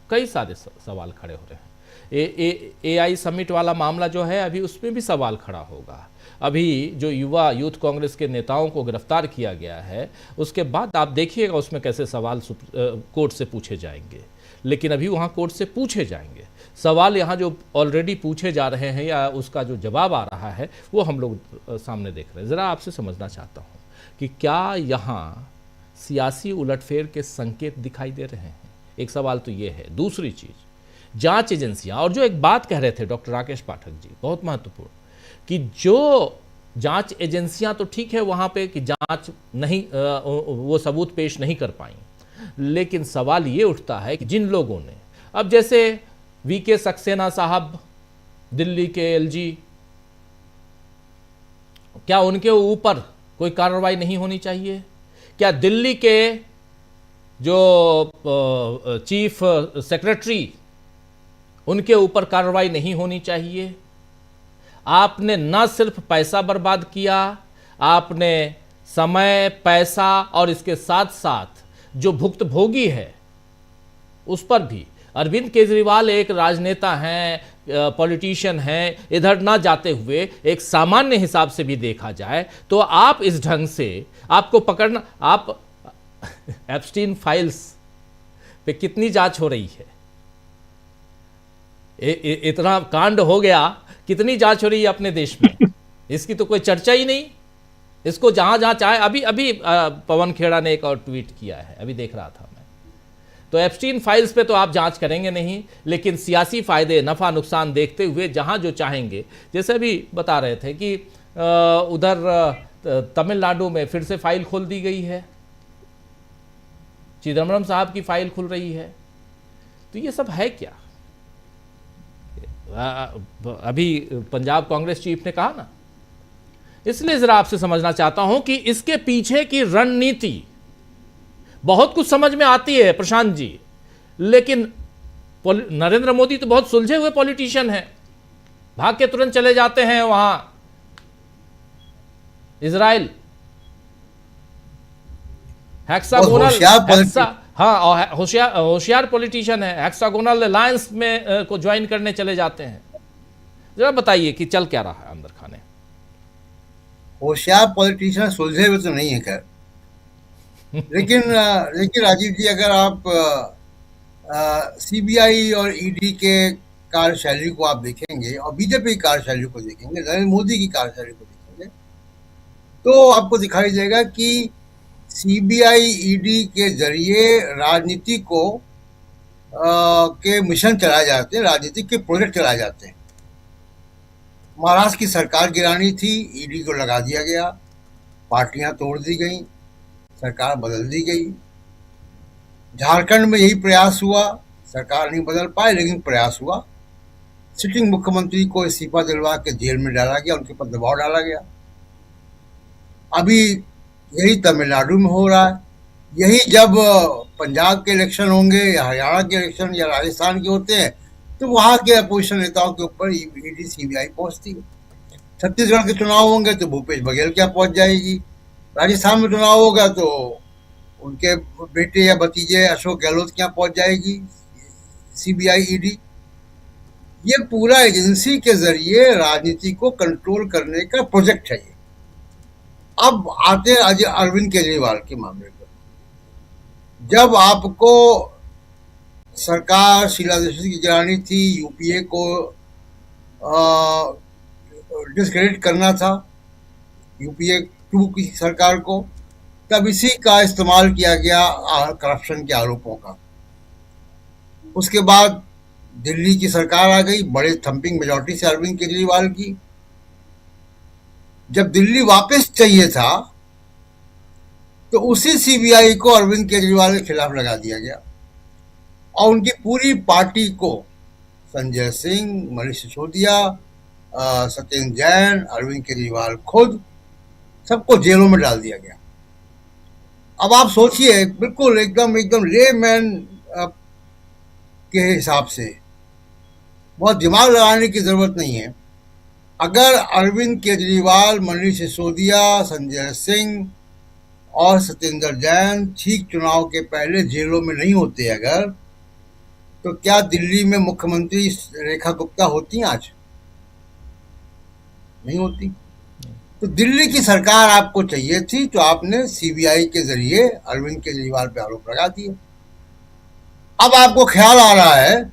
कई सारे सवाल खड़े हो रहे हैं। AI समिट वाला मामला जो है, अभी उसमें भी सवाल खड़ा होगा। अभी जो यूथ कांग्रेस के नेताओं को गिरफ्तार किया गया है, उसके बाद आप देखिएगा उसमें कैसे सवाल कोर्ट से पूछे जाएंगे। लेकिन अभी वहाँ कोर्ट से पूछे जाएंगे सवाल, यहाँ जो ऑलरेडी पूछे जा रहे हैं या उसका जो जवाब आ रहा है, वो हम लोग सामने देख रहे हैं। ज़रा आपसे समझना चाहता हूँ कि क्या यहाँ सियासी उलटफेर के संकेत दिखाई दे रहे हैं? एक सवाल तो ये है। दूसरी चीज़, जांच एजेंसियां, और जो एक बात कह रहे थे डॉक्टर राकेश पाठक जी, बहुत महत्वपूर्ण, कि जो जांच एजेंसियां तो ठीक है वहां पे कि जांच नहीं, वो सबूत पेश नहीं कर पाई, लेकिन सवाल ये उठता है कि जिन लोगों ने, अब जैसे VK सक्सेना साहब, दिल्ली के LG, क्या उनके ऊपर कोई कार्रवाई नहीं होनी चाहिए? क्या दिल्ली के जो चीफ सेक्रेटरी, उनके ऊपर कार्रवाई नहीं होनी चाहिए? आपने न सिर्फ पैसा बर्बाद किया, आपने समय, पैसा और इसके साथ साथ जो भुक्तभोगी है उस पर भी। अरविंद केजरीवाल एक राजनेता हैं, पॉलिटिशियन हैं, इधर ना जाते हुए एक सामान्य हिसाब से भी देखा जाए तो आप इस ढंग से आपको पकड़ना, आप एप्स्टीन फाइल्स पे कितनी जांच हो रही है? इतना कांड हो गया, कितनी जांच हो रही है अपने देश में? इसकी तो कोई चर्चा ही नहीं। इसको जहां जहां चाहे, अभी पवन खेड़ा ने एक और ट्वीट किया है, अभी देख रहा था मैं। तो एप्स्टीन फाइल्स पे तो आप जांच करेंगे नहीं, लेकिन सियासी फायदे, नफा नुकसान देखते हुए जहां जो चाहेंगे, जैसे अभी बता रहे थे कि उधर तमिलनाडु में फिर से फाइल खोल दी गई है, चिदम्बरम साहब की फाइल खुल रही है। तो ये सब है क्या? अभी पंजाब कांग्रेस चीफ ने कहा ना, इसलिए जरा आपसे समझना चाहता हूं कि इसके पीछे की रणनीति बहुत कुछ समझ में आती है प्रशांत जी, लेकिन नरेंद्र मोदी तो बहुत सुलझे हुए पॉलिटिशियन हैं, भाग के तुरंत चले जाते हैं वहां इजराइल, होशियार पॉलिटिशियन है, हेक्सागोनल अलायंस में को ज्वाइन करने चले जाते हैं। जरा बताइए कि चल क्या रहा है अंदर खाने? होशियार पॉलिटिशियन सुलझे हुए तो नहीं है खैर, लेकिन राजीव जी, अगर आप सीबीआई और ईडी के कार्यशैली को आप देखेंगे और बीजेपी की कार्यशैली को देखेंगे, नरेंद्र मोदी की कार्यशैली को देखेंगे, तो आपको दिखाई देगा कि सीबीआई ईडी के जरिए राजनीति को के मिशन चलाए जाते हैं, राजनीतिक के प्रोजेक्ट चलाए जाते हैं। महाराष्ट्र की सरकार गिरानी थी, ईडी को लगा दिया गया, पार्टियां तोड़ दी गई, सरकार बदल दी गई। झारखंड में यही प्रयास हुआ, सरकार नहीं बदल पाए लेकिन प्रयास हुआ। सिटिंग मुख्यमंत्री को इस्तीफा दिलवा के जेल में डाला गया, उनके ऊपर दबाव डाला गया। अभी यही तमिलनाडु में हो रहा है। यही जब पंजाब के इलेक्शन होंगे या हरियाणा के इलेक्शन या राजस्थान के होते हैं तो वहां के अपोजिशन नेताओं के ऊपर ईडी सीबीआई पहुंचती है। छत्तीसगढ़ के चुनाव होंगे तो भूपेश बघेल क्या पहुंच जाएगी, राजस्थान में चुनाव होगा तो उनके बेटे या भतीजे अशोक गहलोत क्या पहुंच जाएगी सीबीआई ईडी। ये पूरा एजेंसी के जरिए राजनीति को कंट्रोल करने का प्रोजेक्ट है ये। अब आते हैं अरविंद केजरीवाल के मामले पर। जब आपको सरकार शीला दीक्षित की गिरानी थी, यूपीए को डिस्क्रेडिट करना था, यूपीए 2 की सरकार को, तब इसी का इस्तेमाल किया गया करप्शन के आरोपों का। उसके बाद दिल्ली की सरकार आ गई बड़े थंपिंग मेजॉरिटी से अरविंद केजरीवाल की। जब दिल्ली वापस चाहिए था तो उसी सीबीआई को अरविंद केजरीवाल के खिलाफ लगा दिया गया और उनकी पूरी पार्टी को, संजय सिंह, मनीष सिसोदिया, सत्येंद्र जैन, अरविंद केजरीवाल खुद, सबको जेलों में डाल दिया गया। अब आप सोचिए, बिल्कुल एकदम लेमैन के हिसाब से, बहुत दिमाग लगाने की जरूरत नहीं है। अगर अरविंद केजरीवाल, मनीष सिसोदिया, संजय सिंह और सत्येंद्र जैन ठीक चुनाव के पहले जेलों में नहीं होते अगर, तो क्या दिल्ली में मुख्यमंत्री रेखा गुप्ता होती आज? नहीं होती। तो दिल्ली की सरकार आपको चाहिए थी तो आपने सीबीआई के जरिए अरविंद केजरीवाल पे आरोप लगा दिए। अब आपको ख्याल आ रहा है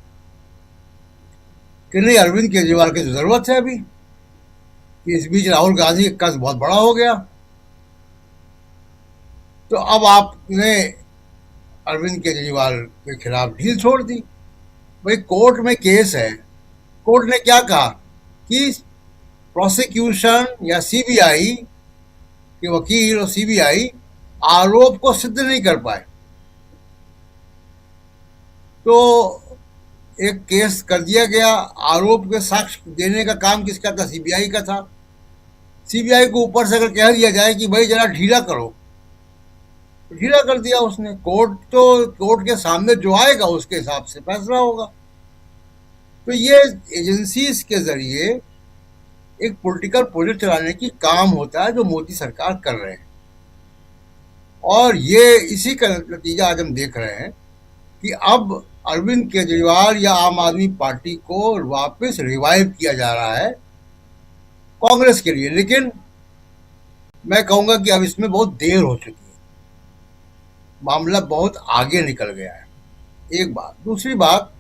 कि नहीं, अरविंद केजरीवाल की जरूरत है अभी, कि इस बीच राहुल गांधी का कद बहुत बड़ा हो गया। तो अब आपने अरविंद केजरीवाल के खिलाफ ढील छोड़ दी। भाई कोर्ट में केस है, कोर्ट ने क्या कहा कि प्रोसिक्यूशन या सीबीआई के वकील और सीबीआई आरोप को सिद्ध नहीं कर पाए, तो एक केस कर दिया गया। आरोप के साक्ष्य देने का काम किसका था? सीबीआई का था। सीबीआई को ऊपर से अगर कह दिया जाए कि भाई जरा ढीला करो ढीला कर दिया उसने। कोर्ट के सामने जो आएगा उसके हिसाब से फैसला होगा। तो ये एजेंसीज के जरिए एक पॉलिटिकल प्रोजेक्ट चलाने की काम होता है जो मोदी सरकार कर रहे हैं, और ये इसी का नतीजा आज हम देख रहे हैं कि अब अरविंद केजरीवाल या आम आदमी पार्टी को वापस रिवाइव किया जा रहा है कांग्रेस के लिए। लेकिन मैं कहूंगा कि अब इसमें बहुत देर हो चुकी है, मामला बहुत आगे निकल गया है, एक बात। दूसरी बात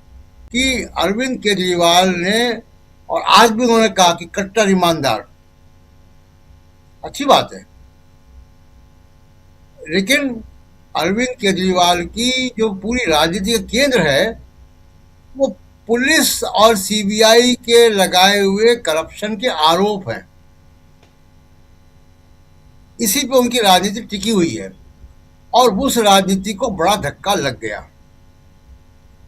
कि अरविंद केजरीवाल ने, और आज भी उन्होंने कहा कि कट्टर ईमानदार, अच्छी बात है, लेकिन अरविंद केजरीवाल की जो पूरी राजनीति का केंद्र है वो पुलिस और सीबीआई के लगाए हुए करप्शन के आरोप हैं। इसी पे उनकी राजनीति टिकी हुई है, और उस राजनीति को बड़ा धक्का लग गया।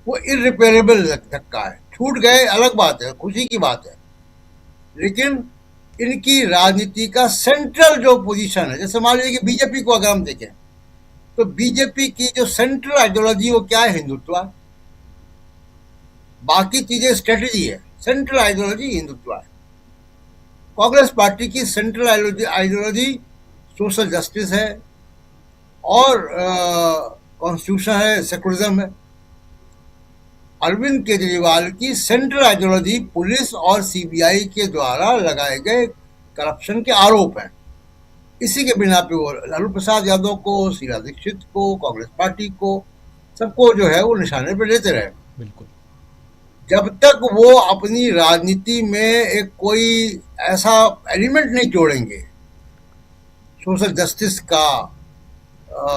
वो इररिपेयरेबल धक्का है। छूट गए अलग बात है, खुशी की बात है, लेकिन इनकी राजनीति का सेंट्रल जो पोजीशन है, जैसे मान लीजिए कि बीजेपी को अगर हम देखें तो बीजेपी की जो सेंट्रल आइडियोलॉजी वो क्या है? हिंदुत्व। बाकी चीजें स्ट्रेटेजी है, सेंट्रल आइडियोलॉजी हिंदुत्व है। कांग्रेस पार्टी की सेंट्रल आइडियोलॉजी सोशल जस्टिस है और कॉन्स्टिट्यूशन है, सेकुलरिज्म है। अरविंद केजरीवाल की सेंट्रल आइडियोलॉजी पुलिस और सीबीआई के द्वारा लगाए गए करप्शन के आरोप हैं। इसी के बिना पे वो लालू प्रसाद यादव को, शीला दीक्षित को, कांग्रेस पार्टी को, सबको जो है वो निशाने पर लेते रहे। बिल्कुल। जब तक वो अपनी राजनीति में एक कोई ऐसा एलिमेंट नहीं जोड़ेंगे सोशल जस्टिस का,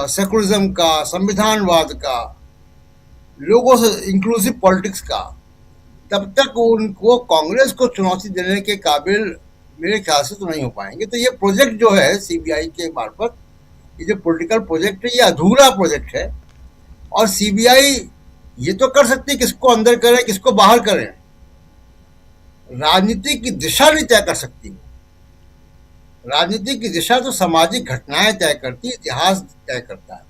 सेकुलरिज्म का, संविधानवाद का, लोगों से इंक्लूसिव पॉलिटिक्स का, तब तक उनको कांग्रेस को चुनौती देने के काबिल मेरे ख्याल से तो नहीं हो पाएंगे। तो ये प्रोजेक्ट जो है सीबीआई के मार्फत, ये जो पॉलिटिकल प्रोजेक्ट है, ये अधूरा प्रोजेक्ट है। और सीबीआई ये तो कर सकती है किसको अंदर करे किसको बाहर करे, राजनीति की दिशा नहीं तय कर सकती। राजनीति की दिशा तो सामाजिक घटनाएं तय करती, इतिहास तय करता है।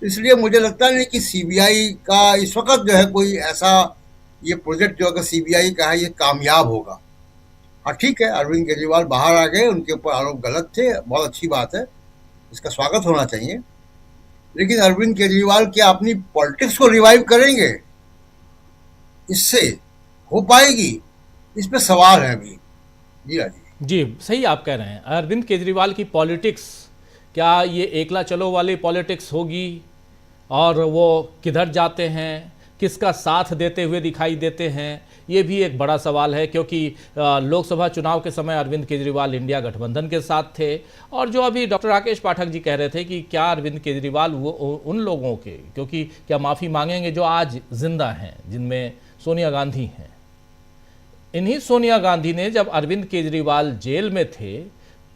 इसलिए मुझे लगता नहीं कि सीबीआई का इस वक्त जो है कोई ऐसा ये प्रोजेक्ट जो अगर सीबीआई का है ये कामयाब होगा। हाँ ठीक है, अरविंद केजरीवाल बाहर आ गए, उनके ऊपर आरोप गलत थे, बहुत अच्छी बात है, इसका स्वागत होना चाहिए। लेकिन अरविंद केजरीवाल क्या अपनी पॉलिटिक्स को रिवाइव करेंगे? इससे हो पाएगी? इस पे सवाल है अभी। जी राजीव जी, सही आप कह रहे हैं। अरविंद केजरीवाल की पॉलिटिक्स क्या ये एकला चलो वाली पॉलिटिक्स होगी, और वो किधर जाते हैं, किसका साथ देते हुए दिखाई देते हैं, ये भी एक बड़ा सवाल है। क्योंकि लोकसभा चुनाव के समय अरविंद केजरीवाल इंडिया गठबंधन के साथ थे, और जो अभी डॉक्टर राकेश पाठक जी कह रहे थे कि क्या अरविंद केजरीवाल वो उन लोगों के, क्योंकि क्या माफ़ी मांगेंगे जो आज जिंदा हैं, जिनमें सोनिया गांधी हैं। इन्हीं सोनिया गांधी ने जब अरविंद केजरीवाल जेल में थे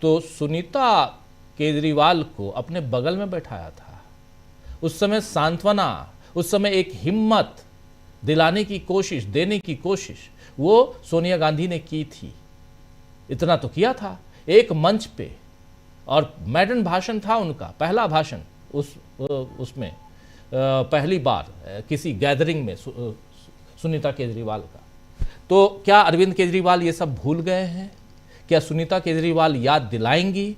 तो सुनीता केजरीवाल को अपने बगल में बैठाया था। उस समय सांत्वना, उस समय एक हिम्मत दिलाने की कोशिश, देने की कोशिश वो सोनिया गांधी ने की थी। इतना तो किया था एक मंच पे, और मैडन भाषण था उनका, पहला भाषण उसमें पहली बार किसी गैदरिंग में सुनीता केजरीवाल का। तो क्या अरविंद केजरीवाल ये सब भूल गए हैं? क्या सुनीता केजरीवाल याद दिलाएंगी?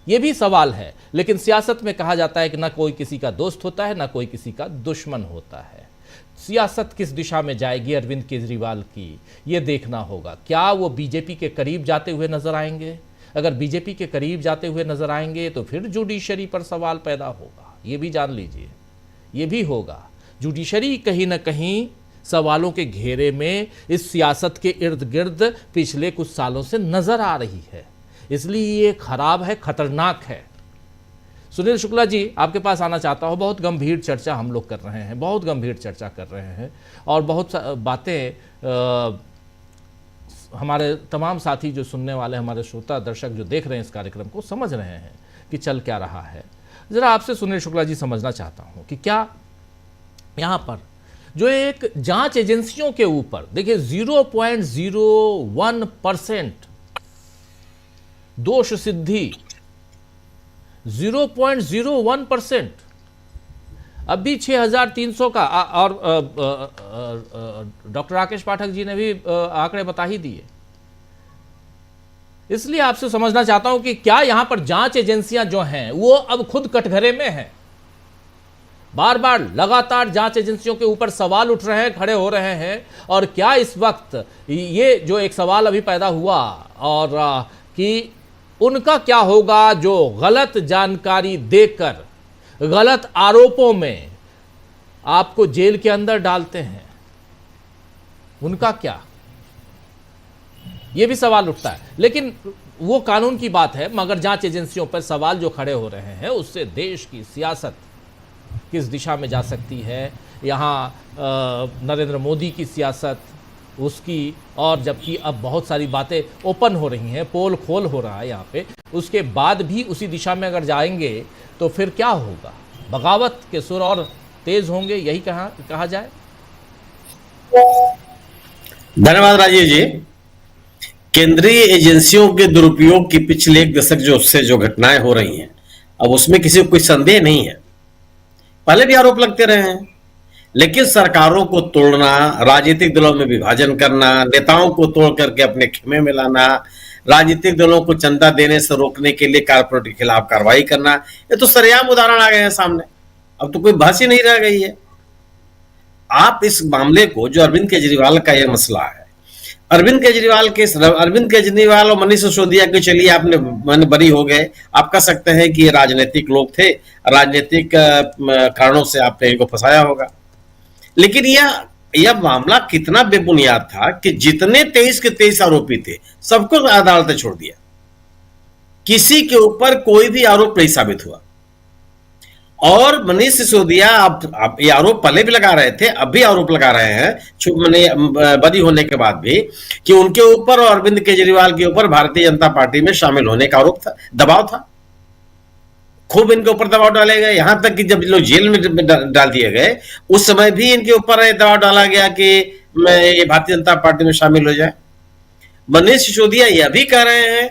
ये भी सवाल है। लेकिन सियासत में कहा जाता है कि ना कोई किसी का दोस्त होता है, ना कोई किसी का दुश्मन होता है। सियासत किस दिशा में जाएगी अरविंद केजरीवाल की, ये देखना होगा। क्या वो बीजेपी के करीब जाते हुए नजर आएंगे? अगर बीजेपी के करीब जाते हुए नजर आएंगे तो फिर जुडिशरी पर सवाल पैदा होगा, ये भी जान लीजिए। ये भी होगा, जुडिशरी कहीं ना कहीं सवालों के घेरे में इस सियासत के इर्द गिर्द पिछले कुछ सालों से नजर आ रही है। इसलिए ये खराब है, खतरनाक है। सुनील शुक्ला जी, आपके पास आना चाहता हूँ। बहुत गंभीर चर्चा हम लोग कर रहे हैं, बहुत गंभीर चर्चा कर रहे हैं, और बहुत बातें हमारे तमाम साथी जो सुनने वाले, हमारे श्रोता दर्शक जो देख रहे हैं इस कार्यक्रम को, समझ रहे हैं कि चल क्या रहा है। ज़रा आपसे सुनील शुक्ला जी समझना चाहता हूँ कि क्या यहाँ पर जो एक जांच एजेंसियों के ऊपर, देखिए 0.01% दोष सिद्धि 0.01%। अभी 6,300 का और डॉक्टर राकेश पाठक जी ने भी आंकड़े बता ही दिए। इसलिए आपसे समझना चाहता हूं कि क्या यहां पर जांच एजेंसियां जो हैं वो अब खुद कटघरे में हैं। बार बार लगातार जांच एजेंसियों के ऊपर सवाल उठ रहे हैं, खड़े हो रहे हैं। और क्या इस वक्त ये जो एक सवाल अभी पैदा हुआ और कि उनका क्या होगा जो गलत जानकारी देकर गलत आरोपों में आपको जेल के अंदर डालते हैं, उनका क्या, यह भी सवाल उठता है। लेकिन वो कानून की बात है, मगर जांच एजेंसियों पर सवाल जो खड़े हो रहे हैं उससे देश की सियासत किस दिशा में जा सकती है। यहाँ नरेंद्र मोदी की सियासत, उसकी, और जबकि अब बहुत सारी बातें ओपन हो रही हैं, पोल खोल हो रहा है यहाँ पे, उसके बाद भी उसी दिशा में अगर जाएंगे तो फिर क्या होगा, बगावत के सुर और तेज होंगे, यही कहा जाए। धन्यवाद राजीव जी। केंद्रीय एजेंसियों के दुरुपयोग की पिछले एक दशक जो घटनाएं हो रही हैं, अब उसमें किसी को कोई संदेह नहीं है। पहले भी आरोप लगते रहे हैं, लेकिन सरकारों को तोड़ना, राजनीतिक दलों में विभाजन करना, नेताओं को तोड़ करके अपने खेमे में लाना, राजनीतिक दलों को चंदा देने से रोकने के लिए कारपोरेट के खिलाफ कार्रवाई करना, ये तो सरेआम उदाहरण आ गए हैं सामने। अब तो कोई बहस ही नहीं रह गई है। आप इस मामले को, जो अरविंद केजरीवाल का यह मसला है, अरविंद केजरीवाल और मनीष सिसोदिया के, चलिए आपने मन बरी हो गए, आप कह सकते हैं कि ये राजनीतिक लोग थे, राजनीतिक कारणों से आपने इनको फंसाया होगा। लेकिन यह मामला कितना बेबुनियाद था कि जितने 23 के 23 आरोपी थे सबको अदालत ने छोड़ दिया, किसी के ऊपर कोई भी आरोप नहीं साबित हुआ। और मनीष सिसोदिया आप ये आरोप पहले भी लगा रहे थे, अब भी आरोप लगा रहे हैं बरी होने के बाद भी, कि उनके ऊपर और अरविंद केजरीवाल के ऊपर भारतीय जनता पार्टी में शामिल होने का आरोप था, दबाव था। खूब इनके ऊपर दबाव डाले गए, यहां तक कि जब लोग जेल में डाल दिए गए उस समय भी इनके ऊपर दबाव डाला गया कि ये भारतीय जनता पार्टी में शामिल हो जाए। मनीष सिसोदिया यह भी कह रहे हैं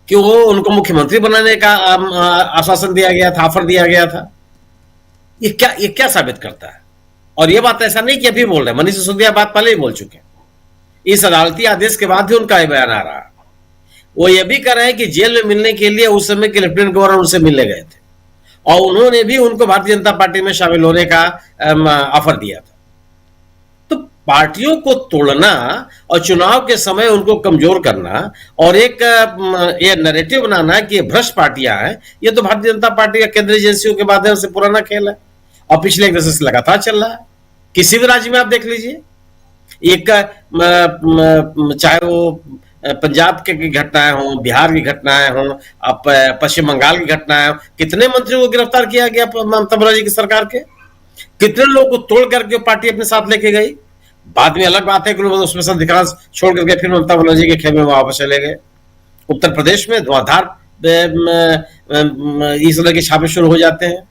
कि वो उनको मुख्यमंत्री बनाने का आश्वासन दिया गया था, ऑफर दिया गया था। ये क्या साबित करता है? और ये बात ऐसा नहीं कि अभी बोल रहे हैं, मनीष सिसोदिया बात पहले ही बोल चुके हैं। इस अदालती आदेश के बाद भी उनका ये बयान आ रहा। वो ये भी कह रहे हैं कि जेल में मिलने के लिए उस समय के लेफ्टिनेंट गवर्नर उनसे मिलने गए थे और उन्होंने भी उनको भारतीय जनता पार्टी में शामिल होने का ऑफर दिया था। तो पार्टियों को तोड़ना और चुनाव के समय उनको कमजोर करना और एक ये नैरेटिव बनाना कि ये भ्रष्ट पार्टियां हैं, ये तो भारतीय जनता पार्टी का केंद्रीय एजेंसियों के माध्यम से पुराना खेल है और पिछले एक दशक से लगातार चल रहा है। किसी भी राज्य में आप देख लीजिए, एक चाहे वो पंजाब की घटनाएं हों, बिहार की घटनाएं हों, पश्चिम बंगाल की घटनाएं हों, कितने मंत्रियों को गिरफ्तार किया गया ममता बनर्जी की सरकार के, कितने लोगों को तोड़ करके पार्टी अपने साथ लेके गई। बाद में अलग बात है कि लोग उसमें से अधिकांश छोड़ करके फिर ममता बनर्जी के खेमे में वापस चले गए। उत्तर प्रदेश में धुआंधार इस तरह के छापे शुरू हो जाते हैं।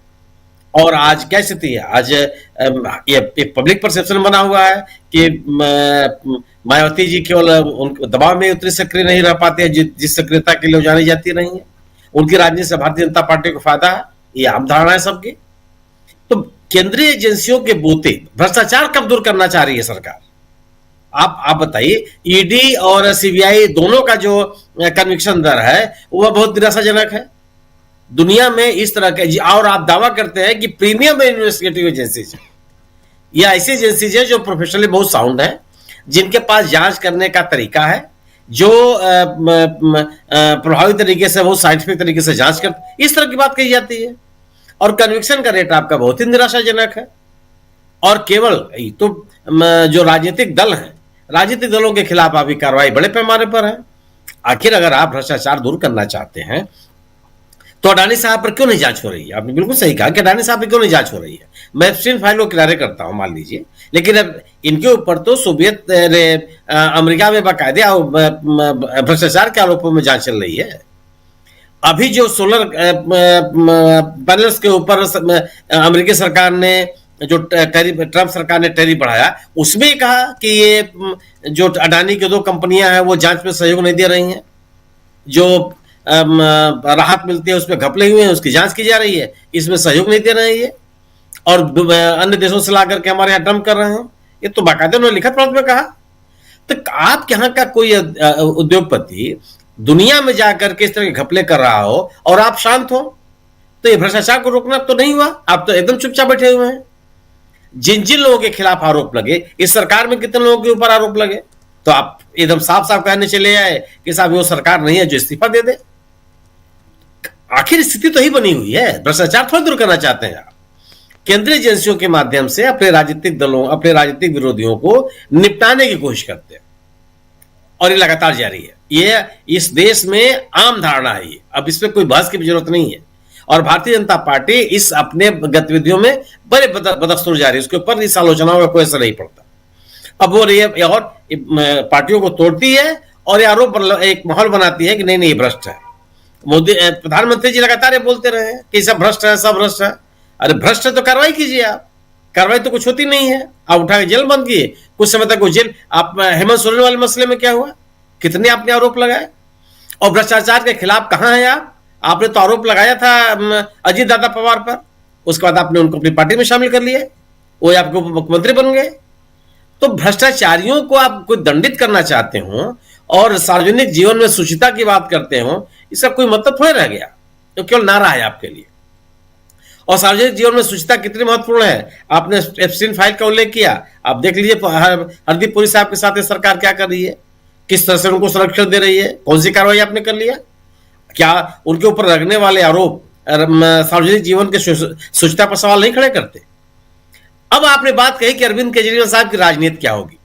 और आज क्या स्थिति है? आज ये पब्लिक परसेप्शन बना हुआ है कि मायावती जी केवल उनके दबाव में उतनी सक्रिय नहीं रह पाते हैं जिस सक्रियता के लिए जानी जाती नहीं है। उनकी राजनीति से भारतीय जनता पार्टी को फायदा है, ये आम धारणा है सबकी। तो केंद्रीय एजेंसियों के बूते भ्रष्टाचार कब दूर करना चाह रही है सरकार? आप बताइए। ईडी और सीबीआई दोनों का जो कन्विक्शन दर है वह बहुत निराशाजनक है दुनिया में इस तरह के। और आप दावा करते हैं कि प्रीमियम इन्वेस्टिगेटिव एजेंसीज, ये ऐसी एजेंसीज है जो प्रोफेशनली बहुत साउंड है, जिनके पास जांच करने का तरीका है, जो प्रभावी तरीके से, वो साइंटिफिक तरीके से जांच करते, इस तरह की बात कही जाती है। और कन्विक्शन का रेट आपका बहुत ही निराशाजनक है। और केवल तो जो राजनीतिक दल हैं, राजनीतिक दलों के खिलाफ अभी कार्रवाई बड़े पैमाने पर है। आखिर अगर आप भ्रष्टाचार दूर करना चाहते हैं तो अडानी साहब पर क्यों नहीं जांच हो रही है? आपने बिल्कुल सही कहा कि अडानी साहब पर क्यों नहीं जांच हो रही है। मैं एप्स्टीन फाइल को किनारे करता हूं, मान लीजिए, लेकिन अब इनके ऊपर तो सोवियत अमेरिका में बाकायदे भ्रष्टाचार के आरोपों में जांच चल रही है। अभी जो सोलर पैनल्स के ऊपर अमेरिकी सरकार ने जो ट्रंप सरकार ने टैरिफ बढ़ाया, उसमें कहा कि ये जो अडानी की 2 कंपनियां हैं वो जांच में सहयोग नहीं दे रही हैं। जो राहत मिलती है उसमें घपले हुए हैं, उसकी जांच की जा रही है, इसमें सहयोग नहीं दे रहे हैं ये, और अन्य देशों से ला करके हमारे यहाँ डंप कर रहे हैं। ये तो बाकायदा उन्होंने लिखित पत्र में कहा। तो आप यहाँ का कोई उद्योगपति दुनिया में जाकर के इस तरह के घपले कर रहा हो और आप शांत हो, तो ये भ्रष्टाचार को रोकना तो नहीं हुआ। आप तो एकदम चुपचाप बैठे हुए हैं। जिन जिन लोगों के खिलाफ आरोप लगे, इस सरकार में कितने लोगों के ऊपर आरोप लगे, तो आप एकदम साफ साफ कहने चले आए कि साहब वो सरकार नहीं है जो इस्तीफा दे दे। आखिर स्थिति तो ही बनी हुई है, भ्रष्टाचार थोड़ा दूर करना चाहते हैं आप। केंद्रीय एजेंसियों के माध्यम से अपने राजनीतिक दलों, अपने राजनीतिक विरोधियों को निपटाने की कोशिश करते हैं, और ये लगातार जारी है। ये इस देश में आम धारणा है, अब इसमें कोई बहस की भी जरूरत नहीं है। और भारतीय जनता पार्टी इस अपने गतिविधियों में बड़े बदस्तूर जा रही है, उसके ऊपर इस आलोचनाओं का कोई असर नहीं पड़ता। अब वो ये और पार्टियों को तोड़ती है और ये आरोप एक माहौल बनाती है कि नहीं ये भ्रष्ट है। मोदी प्रधानमंत्री जी लगातार ये बोलते रहे कि सब भ्रष्ट है, सब भ्रष्ट है। अरे भ्रष्ट है तो कार्रवाई कीजिए आप। कार्रवाई तो कुछ होती नहीं है, आप उठा के जेल बंद किए, कुछ समय तक वो जेल। आप हेमंत सोरेन वाले मसले में क्या हुआ, कितने आपने आरोप लगाए, और भ्रष्टाचार के खिलाफ कहां है आप? आपने तो आरोप लगाया था अजीत दादा पवार पर, उसके बाद आपने उनको अपनी पार्टी में शामिल कर लिया, वो आपको मुख्यमंत्री बन गए। तो भ्रष्टाचारियों को आप कोई दंडित करना चाहते हो और सार्वजनिक जीवन में सुचिता की बात करते हो, इसका कोई मतलब थोड़ा रह गया, तो केवल नारा है आपके लिए। और सार्वजनिक जीवन में सुचिता कितनी महत्वपूर्ण है, आपने एप्स्टीन फाइल का उल्लेख किया। आप देख लीजिए हरदीप पुरी साहब के साथ सरकार क्या कर रही है, किस तरह से उनको संरक्षण दे रही है, कौन सी कार्रवाई आपने कर लिया? क्या उनके ऊपर लगने वाले आरोप सार्वजनिक जीवन के सुचिता पर सवाल नहीं खड़े करते? अब आपने बात कही कि अरविंद केजरीवाल साहब की राजनीति क्या होगी।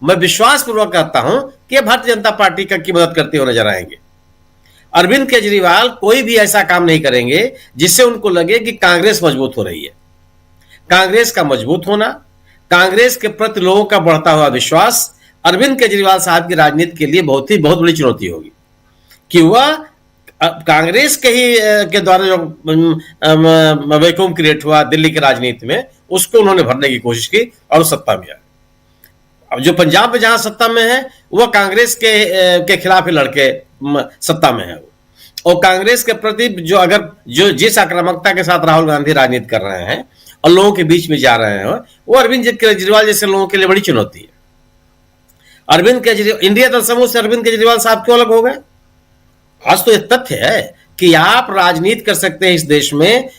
मैं विश्वास पूर्वक कहता हूं कि भारतीय जनता पार्टी की मदद करते हुए नजर आएंगे। अरविंद केजरीवाल कोई भी ऐसा काम नहीं करेंगे जिससे उनको लगे कि कांग्रेस मजबूत हो रही है। कांग्रेस का मजबूत होना, कांग्रेस के प्रति लोगों का बढ़ता हुआ विश्वास अरविंद केजरीवाल साहब की राजनीति के लिए बहुत बड़ी चुनौती होगी, कि वह कांग्रेस के ही के द्वारा जो वैक्यूम क्रिएट हुआ दिल्ली की राजनीति में, उसको उन्होंने भरने की कोशिश की और सत्ता में आए। अब जो पंजाब में जहां सत्ता में है वह कांग्रेस के खिलाफ ही लड़के सत्ता में है, और कांग्रेस के प्रति जो जिस आक्रामकता के साथ राहुल गांधी राजनीति कर रहे हैं और लोगों के बीच में जा रहे हैं, वो अरविंद केजरीवाल जैसे लोगों के लिए बड़ी चुनौती है। अरविंद केजरीवाल, इंडिया दल समूह से अरविंद केजरीवाल साहब क्यों अलग हो गए? आज तो यह तथ्य है कि आप राजनीति कर सकते हैं इस देश में,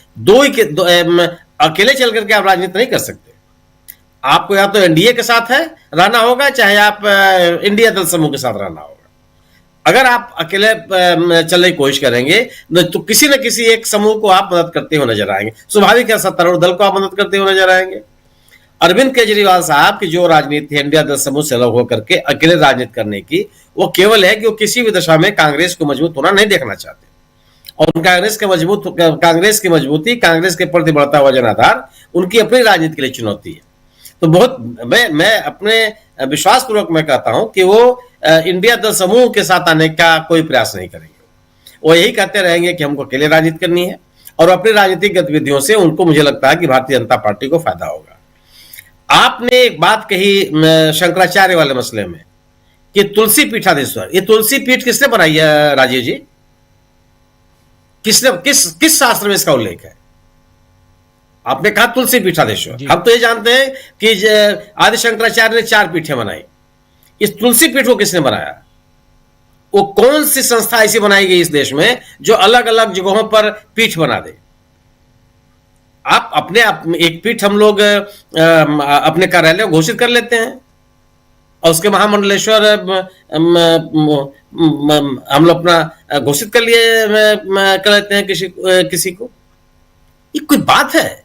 अकेले चल करके आप राजनीति नहीं कर सकते। आपको या तो एनडीए के साथ रहना होगा, चाहे आप इंडिया दल समूह के साथ रहना होगा। अगर आप अकेले चलने की कोशिश करेंगे तो किसी न किसी एक समूह को आप मदद करते हुए नजर आएंगे। स्वाभाविक है, सत्तारूढ़ दल को आप मदद करते हुए नजर आएंगे। अरविंद केजरीवाल साहब की जो राजनीति है इंडिया दल समूह से अलग होकर के अकेले राजनीति करने की, वो केवल है कि वो किसी भी दशा में कांग्रेस को मजबूत होना नहीं देखना चाहते, और कांग्रेस की मजबूती, कांग्रेस के प्रति बढ़ता हुआ जनाधार उनकी अपनी राजनीति के लिए चुनौती है। तो मैं अपने विश्वास पूर्वक मैं कहता हूं कि वो इंडिया दल समूह के साथ आने का कोई प्रयास नहीं करेंगे। वो यही कहते रहेंगे कि हमको अकेले राजनीति करनी है, और अपनी राजनीतिक गतिविधियों से उनको, मुझे लगता है कि भारतीय जनता पार्टी को फायदा होगा। आपने एक बात कही शंकराचार्य वाले मसले में कि तुलसी पीठाधीश्वर, ये तुलसी पीठ किसने बनाई है राजीव जी? किस शास्त्र में इसका उल्लेख है? आपने कहा तुलसी पीठाधीश्वर। हम तो ये जानते हैं कि आदि शंकराचार्य ने 4 पीठें बनाई। इस तुलसी पीठ को किसने बनाया? वो कौन सी संस्था ऐसी बनाई गई इस देश में जो अलग अलग जगहों पर पीठ बना दे? आप अपने एक पीठ हम लोग अपने कार्यालय घोषित कर लेते हैं, और उसके महामंडलेश्वर हम लोग अपना घोषित कर लेते हैं किसी को। ये कोई बात है?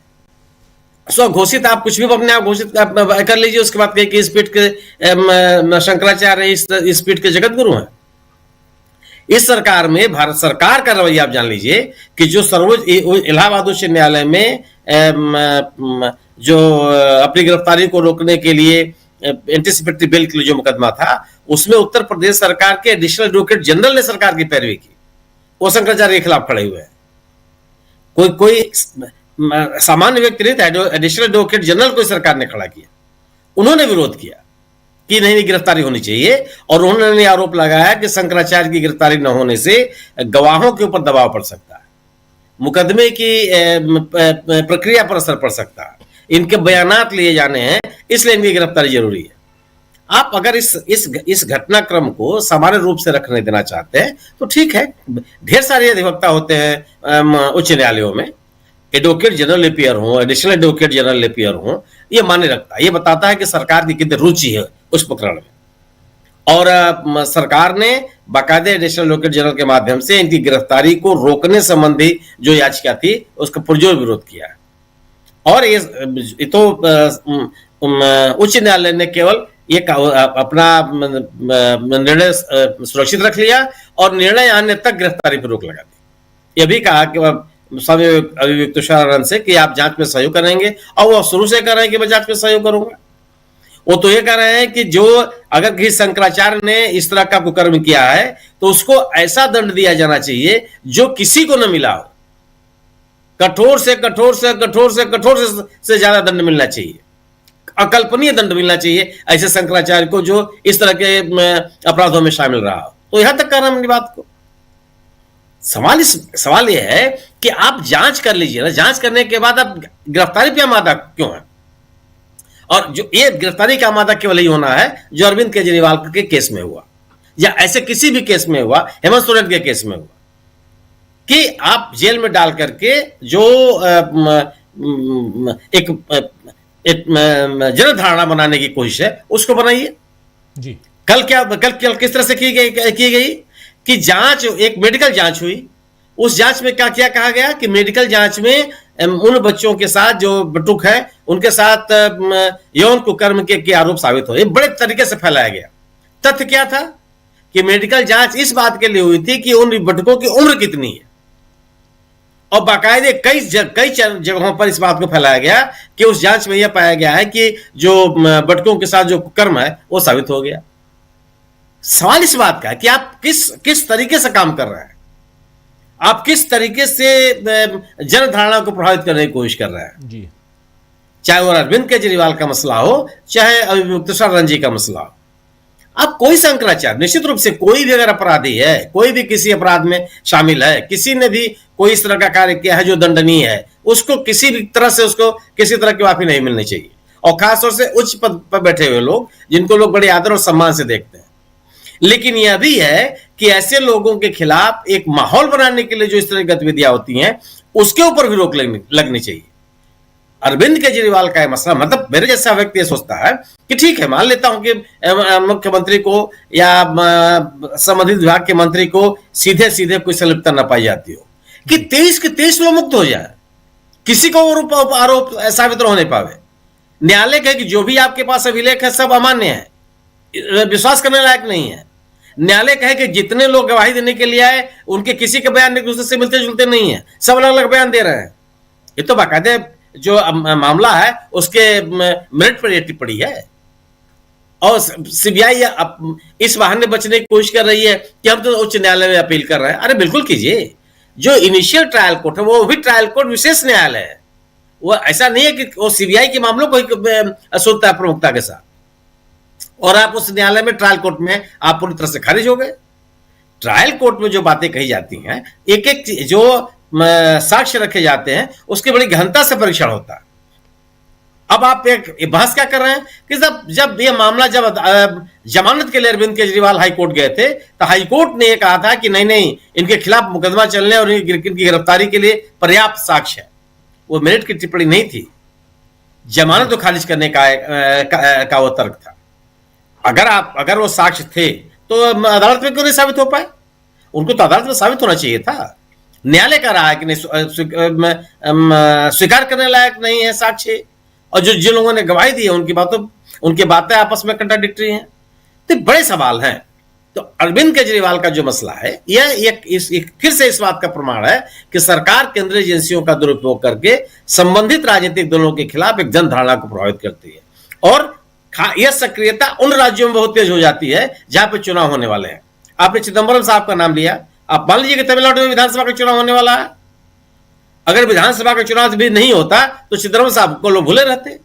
घोषित आप कुछ भी अपने आप घोषित कर लीजिए, उसके बाद कहिए कि इस पीठ के शंकराचार्य इस पीठ के जगत गुरु हैं। इस सरकार में, भारत सरकार का रवैया आप जान लीजिए कि जो सर्वोच्च इलाहाबाद उच्च न्यायालय में जो अपनी गिरफ्तारी को रोकने के लिए एंटीसिपेटरी बेल के लिए जो मुकदमा था, उसमें उत्तर प्रदेश सरकार के एडिशनल एडवोकेट जनरल ने सरकार की पैरवी की। वो शंकराचार्य के खिलाफ खड़े हुए हैं। कोई सामान्य व्यक्ति नहीं था, एडिशनल एडवोकेट जनरल को सरकार ने खड़ा किया, उन्होंने विरोध किया कि नहीं गिरफ्तारी होनी चाहिए, और उन्होंने आरोप लगाया कि शंकराचार्य की गिरफ्तारी न होने से गवाहों के ऊपर दबाव पड़ सकता है, मुकदमे की प्रक्रिया पर असर पड़ सकता है, इनके बयानात लिए जाने हैं, इसलिए इनकी गिरफ्तारी जरूरी है। आप अगर इस घटनाक्रम को सामान्य रूप से रखने देना चाहते हैं तो ठीक है, ढेर सारे अधिवक्ता होते हैं उच्च न्यायालयों में, एडवोकेट जनरल एपियर हो, एडिशनल एडवोकेट जनरल एपियर हो, ये मान्य रखता है, ये बताता है कि सरकार की कितनी रुचि है उस प्रकरण में, और सरकार ने बाकायदे एडिशनल एडवोकेट जनरल के माध्यम से इनकी गिरफ्तारी को रोकने संबंधी जो याचिका थी उसका पुरजोर विरोध किया है। और ये तो उच्च न्यायालय ने केवल ये अपना निर्णय सुरक्षित रख लिया और निर्णय आने तक गिरफ्तारी पर रोक लगा दी। यह भी कहा कि स्वामी अभियुक्त तुषारानंद से कि आप जांच में सहयोग करेंगे, और वो शुरू से कर रहे हैं कि मैं जांच में सहयोग करूंगा। वो तो ये कह रहे हैं कि जो अगर किसी शंकराचार्य ने इस तरह का कुकर्म किया है तो उसको ऐसा दंड दिया जाना चाहिए जो किसी को न मिला हो, कठोर से कठोर से कठोर से कठोर से ज्यादा दंड मिलना चाहिए, अकल्पनीय दंड मिलना चाहिए ऐसे शंकराचार्य को जो इस तरह के अपराधों में शामिल रहा हो। तो यहां तक कह रहा हूं बात को। सवाल यह है कि आप जांच कर लीजिए ना, जांच करने के बाद आप गिरफ्तारी पे आमादा क्यों है? और जो ये गिरफ्तारी का आमादा केवल ही होना है जो अरविंद केजरीवाल के केस में हुआ, या ऐसे किसी भी केस में हुआ, हेमंत सोरेन के केस में हुआ, कि आप जेल में डाल करके जो एक जनधारणा बनाने की कोशिश है उसको बनाइए। जी, कल किस तरह से की गई कि जांच, एक मेडिकल जांच हुई, उस जांच में क्या कहा गया कि मेडिकल जांच में उन बच्चों के साथ जो बटुक है उनके साथ यौन कुकर्म के आरोप साबित हुए। बड़े तरीके से फैलाया गया। तथ्य क्या था कि मेडिकल जांच इस बात के लिए हुई थी कि उन बटुकों की उम्र कितनी है, और बाकायदे कई जगहों पर इस बात को फैलाया गया कि उस जांच में यह पाया गया है कि जो बटकों के साथ जो कुकर्म है वो साबित हो गया। सवाल इस बात का है कि आप किस तरीके से काम कर रहे हैं, आप किस तरीके से जनधारणा को प्रभावित करने की कोशिश कर रहे हैं जी। चाहे वो अरविंद केजरीवाल का मसला हो, चाहे अभियुक्त तुषारानंद जी का मसला हो। आप कोई शंकराचार्य, निश्चित रूप से कोई भी अगर अपराधी है, कोई भी किसी अपराध में शामिल है, किसी ने भी कोई इस तरह का कार्य किया है जो दंडनीय है, उसको किसी भी तरह से उसको किसी तरह की माफी नहीं मिलनी चाहिए। और खासतौर से उच्च पद पर बैठे हुए लोग जिनको लोग बड़े आदर और सम्मान से देखते हैं। लेकिन यह भी है कि ऐसे लोगों के खिलाफ एक माहौल बनाने के लिए जो इस तरह की गतिविधियां होती हैं उसके ऊपर भी रोक लगनी चाहिए। अरविंद केजरीवाल का मसला, मतलब मेरे जैसा व्यक्ति ये सोचता है कि ठीक है, मान लेता हूं कि मुख्यमंत्री को या संबंधित विभाग के मंत्री को सीधे सीधे कोई संलिप्तता न पाई जाती हो, कि 23 के 23 लोग मुक्त हो जाए, किसी को आरोप साबित होने पावे। न्यायालय कहे कि जो भी आपके पास अभिलेख है सब अमान्य है, विश्वास करने लायक नहीं है। न्यायालय कहे कि जितने लोग गवाही देने के लिए आए उनके किसी के बयान एक दूसरे से मिलते जुलते नहीं है, सब अलग अलग बयान दे रहे हैं। ये तो बाकायदे जो मामला है उसके मेरिट पर यह टिप्पणी है। और सीबीआई इस बहाने बचने की कोशिश कर रही है कि हम तो उच्च न्यायालय में अपील कर रहे हैं। अरे बिल्कुल कीजिए। जो इनिशियल ट्रायल कोर्ट है वो भी ट्रायल कोर्ट विशेष न्यायालय है, वो ऐसा नहीं है कि वो सीबीआई के मामलों को सुनता है प्रमुखता के साथ। और आप उस न्यायालय में, ट्रायल कोर्ट में आप पूरी तरह से खारिज हो गए। ट्रायल कोर्ट में जो बातें कही जाती हैं, एक एक जो साक्ष्य रखे जाते हैं उसकी बड़ी गहनता से परीक्षण होता है। अब आप एक बहस क्या कर रहे हैं कि जब ये मामला जब जमानत के लिए अरविंद केजरीवाल हाईकोर्ट गए थे तो हाईकोर्ट ने यह कहा था कि नहीं, इनके खिलाफ मुकदमा चलने और इनकी गिरफ्तारी के लिए पर्याप्त साक्ष्य है। वो मेरिट की टिप्पणी नहीं थी, जमानत को खारिज करने का वो तर्क था। अगर वो साक्ष्य थे तो अदालत में क्यों नहीं साबित हो पाए? उनको तो अदालत में साबित होना चाहिए था। न्यायालय कह रहा है कि नहीं, स्वीकार करने लायक नहीं है साक्ष्य, और जिन लोगों ने गवाही दी है उनकी बातें आपस में कंट्राडिक्टरी हैं। तो बड़े सवाल हैं। तो अरविंद केजरीवाल का जो मसला है यह फिर से इस बात का प्रमाण है कि सरकार केंद्रीय एजेंसियों का दुरुपयोग करके संबंधित राजनीतिक दलों के खिलाफ एक जनधारणा को प्रभावित करती है। और यह सक्रियता उन राज्यों में बहुत तेज हो जाती है जहां पर चुनाव होने वाले हैं। आपने चिदंबरम साहब का नाम लिया, आप मान लीजिए कि तमिलनाडु में विधानसभा का चुनाव होने वाला है। अगर विधानसभा का चुनाव भी नहीं होता तो चिदंबरम साहब को लोग भूले रहते।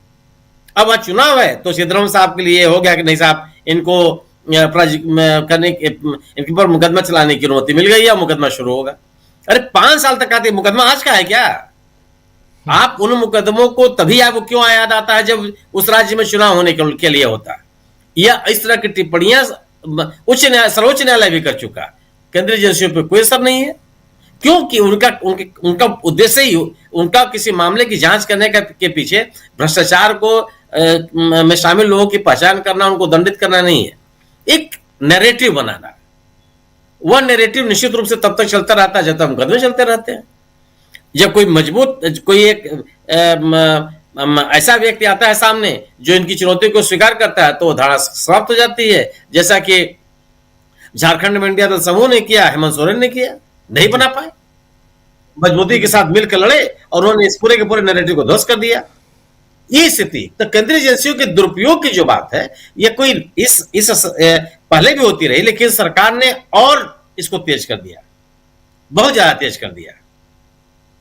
अब वह चुनाव है तो सिद्धरामैया साहब के लिए हो गया कि नहीं साहब, इनको करने इनके ऊपर मुकदमा चलाने की अनुमति मिल गई है, मुकदमा शुरू होगा। अरे 5 साल तक आते मुकदमा आज का है क्या? आप उन मुकदमों को तभी आपको क्यों याद आता है जब उस राज्य में चुनाव होने के लिए होता है? या इस तरह की टिप्पणियां सर्वोच्च न्यायालय भी कर चुका। केंद्रीय एजेंसियों पर कोई असर नहीं है, क्योंकि उनका उद्देश्य ही उनका किसी मामले की जांच करने के पीछे भ्रष्टाचार को में शामिल लोगों की पहचान करना, उनको दंडित करना नहीं है, एक नैरेटिव बनाना। वह नैरेटिव निश्चित रूप से तब तक चलता रहता है जब तक मुकदमे चलते रहते हैं। जब कोई मजबूत कोई एक ऐसा व्यक्ति आता है सामने जो इनकी चुनौती को स्वीकार करता है तो धारा समाप्त हो जाती है, जैसा कि झारखंड में इंडिया दल समूह ने किया, हेमंत सोरेन ने किया, नहीं बना पाए, मजबूती के साथ मिलकर लड़े और उन्होंने इस पूरे के पूरे नैरेटिव को ध्वस्त कर दिया। ये स्थिति तो केंद्रीय एजेंसियों के दुरुपयोग की जो बात है, ये कोई इस पहले भी होती रही, लेकिन सरकार ने और इसको तेज कर दिया, बहुत ज्यादा तेज कर दिया,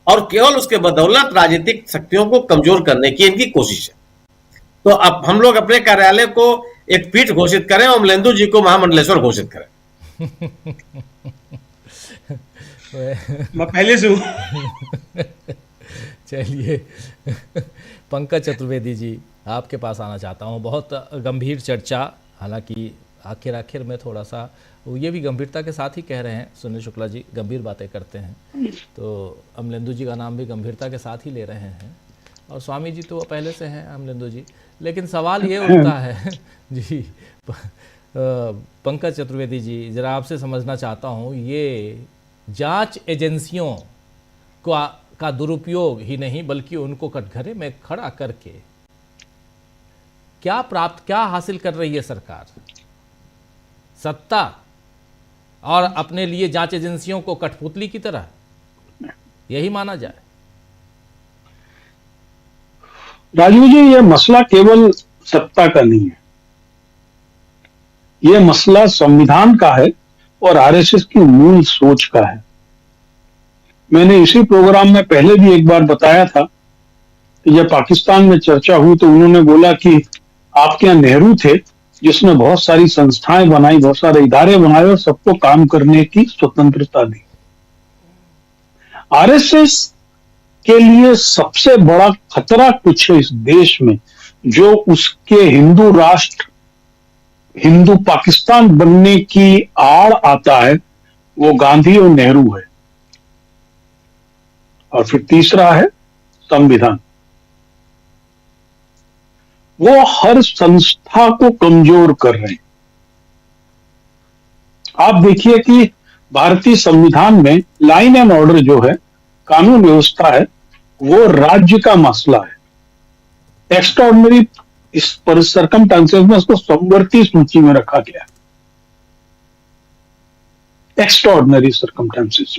और केवल उसके बदौलत राजनीतिक शक्तियों को कमजोर करने की इनकी कोशिश है। तो अब हम लोग अपने कार्यालय को एक पीठ घोषित करें और अमलेंदु जी को महामंडलेश्वर घोषित करें। मैं पहले से हूं। चलिए पंकज चतुर्वेदी जी, आपके पास आना चाहता हूँ। बहुत गंभीर चर्चा, हालांकि आखिर में थोड़ा सा ये भी गंभीरता के साथ ही कह रहे हैं, सुनील शुक्ला जी गंभीर बातें करते हैं, तो अमलेंदु जी का नाम भी गंभीरता के साथ ही ले रहे हैं, और स्वामी जी तो पहले से हैं अमलेंदु जी। लेकिन सवाल ये उठता है जी, पंकज चतुर्वेदी जी, जरा आपसे समझना चाहता हूँ, ये जांच एजेंसियों का दुरुपयोग ही नहीं बल्कि उनको कटघरे में खड़ा करके क्या हासिल कर रही है सरकार? सत्ता और अपने लिए जांच एजेंसियों को कठपुतली की तरह, यही माना जाए? राजीव जी, ये मसला केवल सत्ता का नहीं है, ये मसला संविधान का है और आरएसएस की मूल सोच का है। मैंने इसी प्रोग्राम में पहले भी एक बार बताया था कि जब पाकिस्तान में चर्चा हुई तो उन्होंने बोला कि आपके यहाँ नेहरू थे जिसने बहुत सारी संस्थाएं बनाई, बहुत सारे इदारे बनाए और सबको काम करने की स्वतंत्रता दी। आरएसएस के लिए सबसे बड़ा खतरा कुछ है इस देश में, जो उसके हिंदू राष्ट्र, हिंदू पाकिस्तान बनने की आड़ आता है, वो गांधी और नेहरू है। और फिर तीसरा है संविधान। वो हर संस्था को कमजोर कर रहे हैं। आप देखिए कि भारतीय संविधान में लाइन एंड ऑर्डर जो है, कानून व्यवस्था है, वो राज्य का मसला है। एक्स्ट्राऑर्डिनरी इस पर सर्कमस्टांसेस में उसको संवर्ती सूची में रखा गया। Extraordinary circumstances,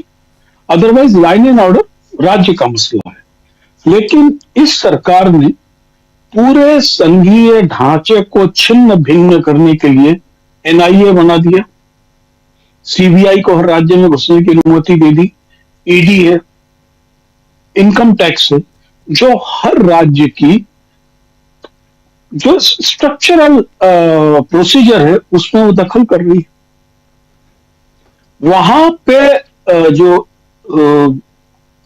otherwise line and order राज्य का मसला है। लेकिन इस सरकार ने पूरे संघीय ढांचे को छिन्न भिन्न करने के लिए एनआईए बना दिया, सीबीआई को हर राज्य में घुसने की अनुमति दे दी, ईडी है, इनकम टैक्स है, जो हर राज्य की जो स्ट्रक्चरल प्रोसीजर है उसमें वो दखल कर रही है। वहां पे जो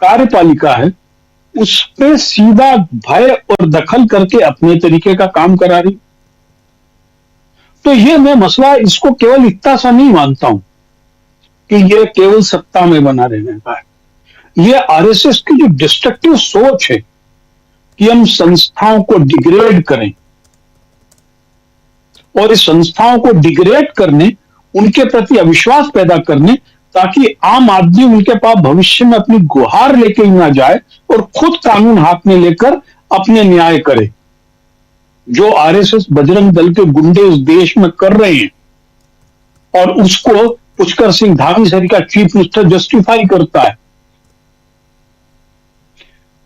कार्यपालिका है उस पे सीधा भय और दखल करके अपने तरीके का काम करा रही। तो ये मैं मसला इसको केवल इतना सा नहीं मानता हूं कि ये केवल सत्ता में बना रहने का है। ये आरएसएस की जो डिस्ट्रक्टिव सोच है कि हम संस्थाओं को डिग्रेड करें, और इस संस्थाओं को डिग्रेड करने, उनके प्रति अविश्वास पैदा करने, ताकि आम आदमी उनके पास भविष्य में अपनी गुहार लेके ही ना जाए और खुद कानून हाथ में लेकर अपने न्याय करे, जो आरएसएस बजरंग दल के गुंडे इस देश में कर रहे हैं, और उसको पुष्कर सिंह धामी सर का चीफ मिनिस्टर जस्टिफाई करता है।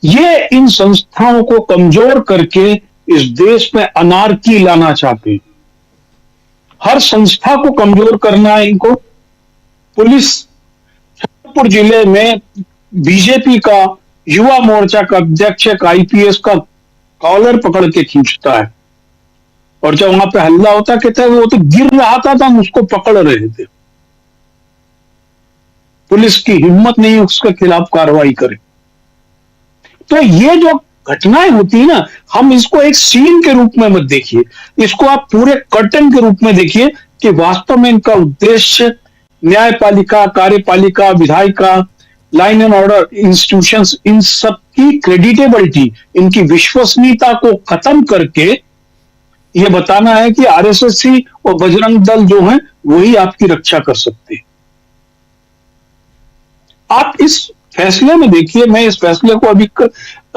ये इन संस्थाओं को कमजोर करके इस देश में अनार्की लाना चाहते हैं। हर संस्था को कमजोर करना है इनको। पुलिस, छतरपुर जिले में बीजेपी का युवा मोर्चा का अध्यक्ष, एक आईपीएस का कॉलर पकड़ के खींचता है, और जब वहां पे हल्ला होता कहता है वो तो गिर रहा था तो हम उसको पकड़ रहे थे, पुलिस की हिम्मत नहीं उसके खिलाफ कार्रवाई करे। तो ये जो घटनाएं होती है ना, हम इसको एक सीन के रूप में मत देखिए, इसको आप पूरे कर्टन के रूप में देखिए कि वास्तव में इनका उद्देश्य न्यायपालिका, कार्यपालिका, विधायिका, लाइन एंड ऑर्डर इंस्टीट्यूशंस, इन सब की क्रेडिटेबिलिटी, इनकी विश्वसनीयता को खत्म करके ये बताना है कि आरएसएस और बजरंग दल जो हैं वही आपकी रक्षा कर सकते हैं। आप इस फैसले में देखिए, मैं इस फैसले को अभी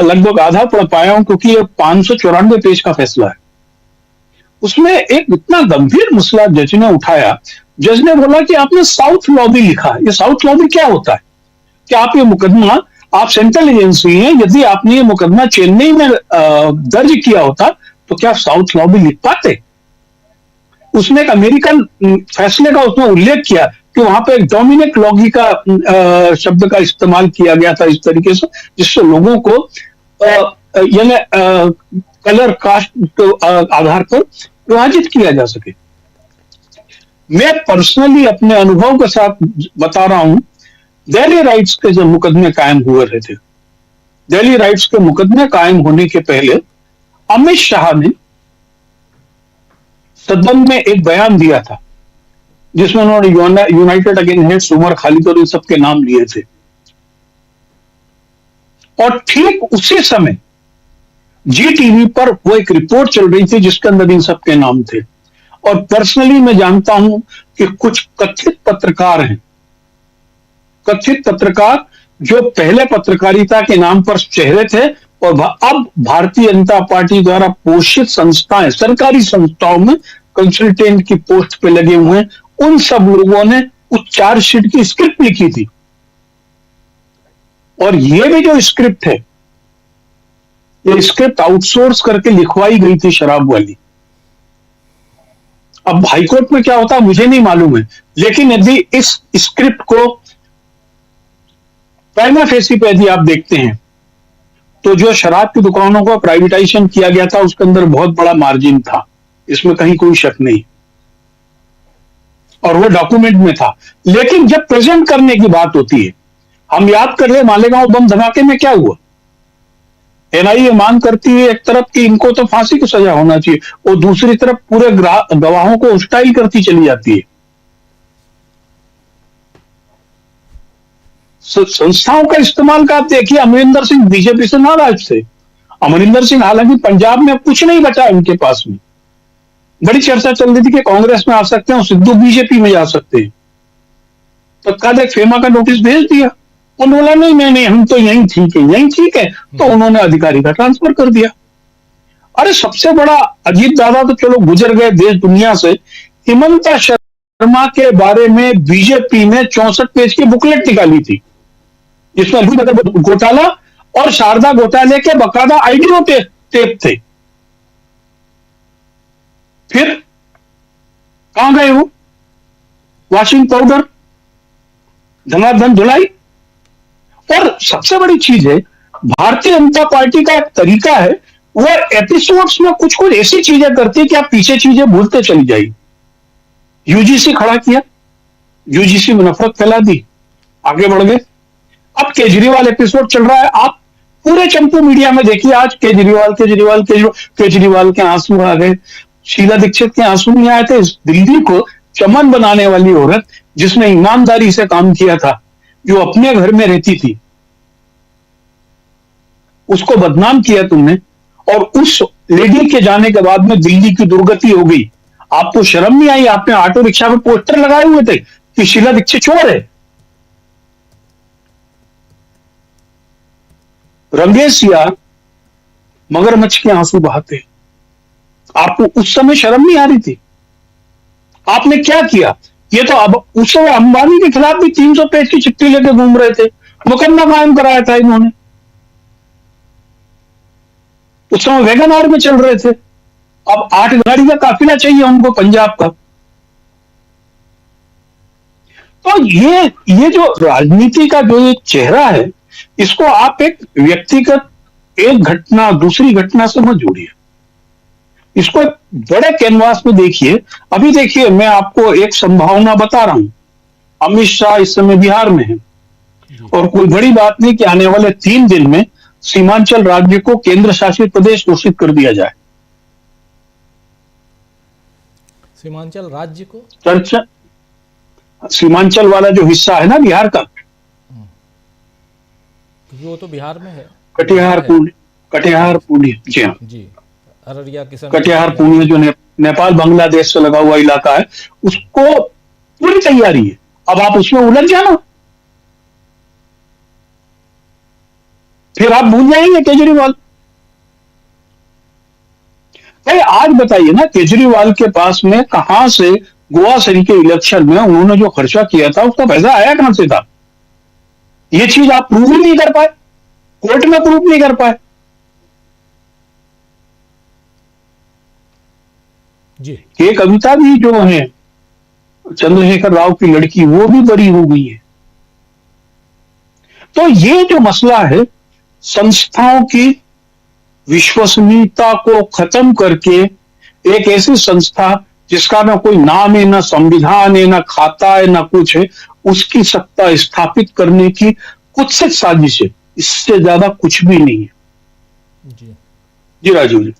लगभग आधा पढ़ पाया हूं क्योंकि ये 594 पेज का फैसला है। उसमें एक इतना गंभीर मसला जज ने उठाया। जज ने बोला कि आपने साउथ लॉबी लिखा है। ये साउथ लॉबी क्या होता है? कि आप ये मुकदमा, आप सेंट्रल एजेंसी हैं, यदि आपने ये मुकदमा चेन्नई में दर्ज किया होता तो क्या साउथ लॉबी लिख पाते? उसने एक अमेरिकन फैसले का उसमें उल्लेख किया कि वहां पे एक डोमिनिक लॉगी का शब्द का इस्तेमाल किया गया था इस तरीके से जिससे लोगों को यानी कलर कास्ट के आधार पर विभाजित किया जा सके। मैं पर्सनली अपने अनुभव के साथ बता रहा हूं, दिल्ली राइट्स के जब मुकदमे कायम हुए रहे थे, दिल्ली राइट्स के मुकदमे कायम होने के पहले अमित शाह ने सदन में एक बयान दिया था जिसमें उन्होंने यूनाइटेड अगेंस्ट उमर खालिद और इन सबके नाम लिए थे। और ठीक उसी समय जी टीवी पर वो एक रिपोर्ट चल रही थी जिसके अंदर इन सबके नाम थे। और पर्सनली मैं जानता हूं कि कुछ कथित पत्रकार हैं, कथित पत्रकार जो पहले पत्रकारिता के नाम पर चेहरे थे और अब भारतीय जनता पार्टी द्वारा पोषित संस्थाएं, सरकारी संस्थाओं में कंसल्टेंट की पोस्ट पे लगे हुए हैं, उन सब लोगों ने उस चार्जशीट की स्क्रिप्ट लिखी थी। और ये भी जो स्क्रिप्ट है, ये स्क्रिप्ट आउटसोर्स करके लिखवाई गई थी शराब वाली। अब हाईकोर्ट में क्या होता मुझे नहीं मालूम है, लेकिन यदि इस स्क्रिप्ट को प्राइमा फेसी पे यदि आप देखते हैं तो जो शराब की दुकानों को प्राइवेटाइजेशन किया गया था उसके अंदर बहुत बड़ा मार्जिन था, इसमें कहीं कोई शक नहीं, और वो डॉक्यूमेंट में था। लेकिन जब प्रेजेंट करने की बात होती है, हम याद कर रहे मालेगांव बम धमाके में क्या हुआ, एनआईए मांग करती है एक तरफ कि इनको तो फांसी की सजा होना चाहिए और दूसरी तरफ पूरे गवाहों को हॉस्टाइल करती चली जाती है। संस्थाओं का इस्तेमाल का आप देखिए, अमरिंदर सिंह बीजेपी से नाराज थे। अमरिंदर सिंह हालांकि पंजाब में कुछ नहीं बचा उनके पास में, बड़ी चर्चा चल रही थी कि कांग्रेस में आ सकते हैं और सिद्धू बीजेपी में जा सकते हैं। तत्काल एक फेमा का नोटिस भेज दिया, उन्होंने बोला नहीं हम तो यही ठीक है, यही ठीक है, तो उन्होंने अधिकारी का ट्रांसफर कर दिया। अरे सबसे बड़ा अजीत दादा तो चलो गुजर गए देश दुनिया से, हिमंता शर्मा के बारे में बीजेपी ने 64 पेज की बुकलेट निकाली थी जिसमें लूट घोटाला और शारदा घोटाले के बकायदा आइडियो टेप थे। फिर कहां गए वो? वॉशिंग पाउडर, धनाधन धुलाई। और सबसे बड़ी चीज है, भारतीय जनता पार्टी का एक तरीका है, वो एपिसोड्स में कुछ कुछ ऐसी चीजें करती है कि आप पीछे चीजें भूलते चली जाएगी। यूजीसी खड़ा किया, यूजीसी में नफरत फैला दी, आगे बढ़ गए। अब केजरीवाल एपिसोड चल रहा है, आप पूरे चंपू मीडिया में देखिए, आज केजरीवाल के आंसू आ गए। शीला दीक्षित के आंसू नहीं आए थे। दिल्ली को चमन बनाने वाली औरत जिसने ईमानदारी से काम किया था, जो अपने घर में रहती थी, उसको बदनाम किया तुमने, और उस लेडी के जाने के बाद में दिल्ली की दुर्गति हो गई। आपको शर्म नहीं आई? आपने ऑटो रिक्शा में पोस्टर लगाए हुए थे कि शीला दीक्षित चोर है। रंगेश सियार मगरमच्छ के आंसू बहाते, आपको उस समय शर्म नहीं आ रही थी? आपने क्या किया? ये तो अब उस समय अंबानी के खिलाफ भी 300 पेज की चिट्ठी लेकर घूम रहे थे, मुकदमा कायम कराया था इन्होंने। उस समय वैगन आर में चल रहे थे, अब 8 गाड़ी का काफिला चाहिए उनको पंजाब का। तो ये जो राजनीति का जो एक चेहरा है, इसको आप एक व्यक्तिगत एक घटना दूसरी घटना से मत जोड़िए, इसको एक बड़े कैनवास में देखिए। अभी देखिए, मैं आपको एक संभावना बता रहा हूं, अमित शाह इस समय बिहार में है और कोई बड़ी बात नहीं कि आने वाले 3 दिन में सीमांचल राज्य को केंद्र शासित प्रदेश घोषित कर दिया जाए। सीमांचल राज्य को, चर्चा, सीमांचल वाला जो हिस्सा है ना बिहार का, क्योंकि वो तो बिहार में है, कटिहार पूर्णिया, जी हाँ जी, अररिया किसान, कटिहार पूर्णिया जो नेपाल बांग्लादेश से लगा हुआ इलाका है, उसको पूरी तैयारी है। अब आप उसमें उलझ जाना, फिर आप भूल जाएंगे केजरीवाल। भाई आज बताइए ना, केजरीवाल के पास में कहां से गोवा शरीफ के इलेक्शन में उन्होंने जो खर्चा किया था उसका पैसा आया कहां से था? ये चीज आप प्रूव ही नहीं कर पाए, कोर्ट में प्रूव नहीं कर पाए। जी, ये कविता भी जो है चंद्रशेखर राव की लड़की, वो भी बरी हो गई है। तो ये जो मसला है, संस्थाओं की विश्वसनीयता को खत्म करके एक ऐसी संस्था जिसका ना कोई नाम है, ना संविधान है, ना खाता है, ना कुछ है, उसकी सत्ता स्थापित करने की कुत्सित साजिश है, इससे ज्यादा कुछ भी नहीं है। जी राजीव जी,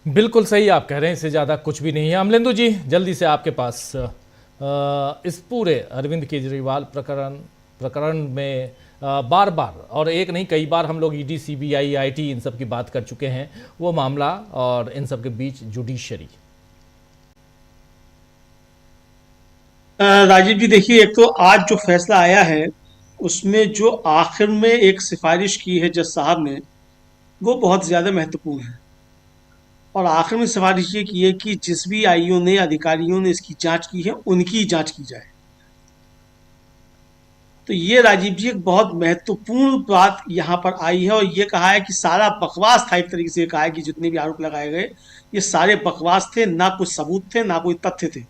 बिल्कुल सही आप कह रहे हैं, इससे ज़्यादा कुछ भी नहीं है। अमलेंदु जी, जल्दी से आपके पास इस पूरे अरविंद केजरीवाल प्रकरण में बार बार, और एक नहीं कई बार हम लोग ईडी, सीबीआई, आईटी इन सब की बात कर चुके हैं, वो मामला और इन सब के बीच जुडिशरी। राजीव जी देखिए, एक तो आज जो फैसला आया है उसमें जो आखिर में एक सिफारिश की है जज साहब ने, वो बहुत ज़्यादा महत्वपूर्ण है। और आखिर में सिफारिश ये की है कि जिस भी आईओ ने, अधिकारियों ने इसकी जांच की है, उनकी जांच की जाए। तो ये राजीव जी एक बहुत महत्वपूर्ण बात यहाँ पर आई है, और ये कहा है कि सारा बकवास था, एक तरीके से कहा है कि जितने भी आरोप लगाए गए ये सारे बकवास थे, ना कुछ सबूत थे, ना कोई तथ्य थे।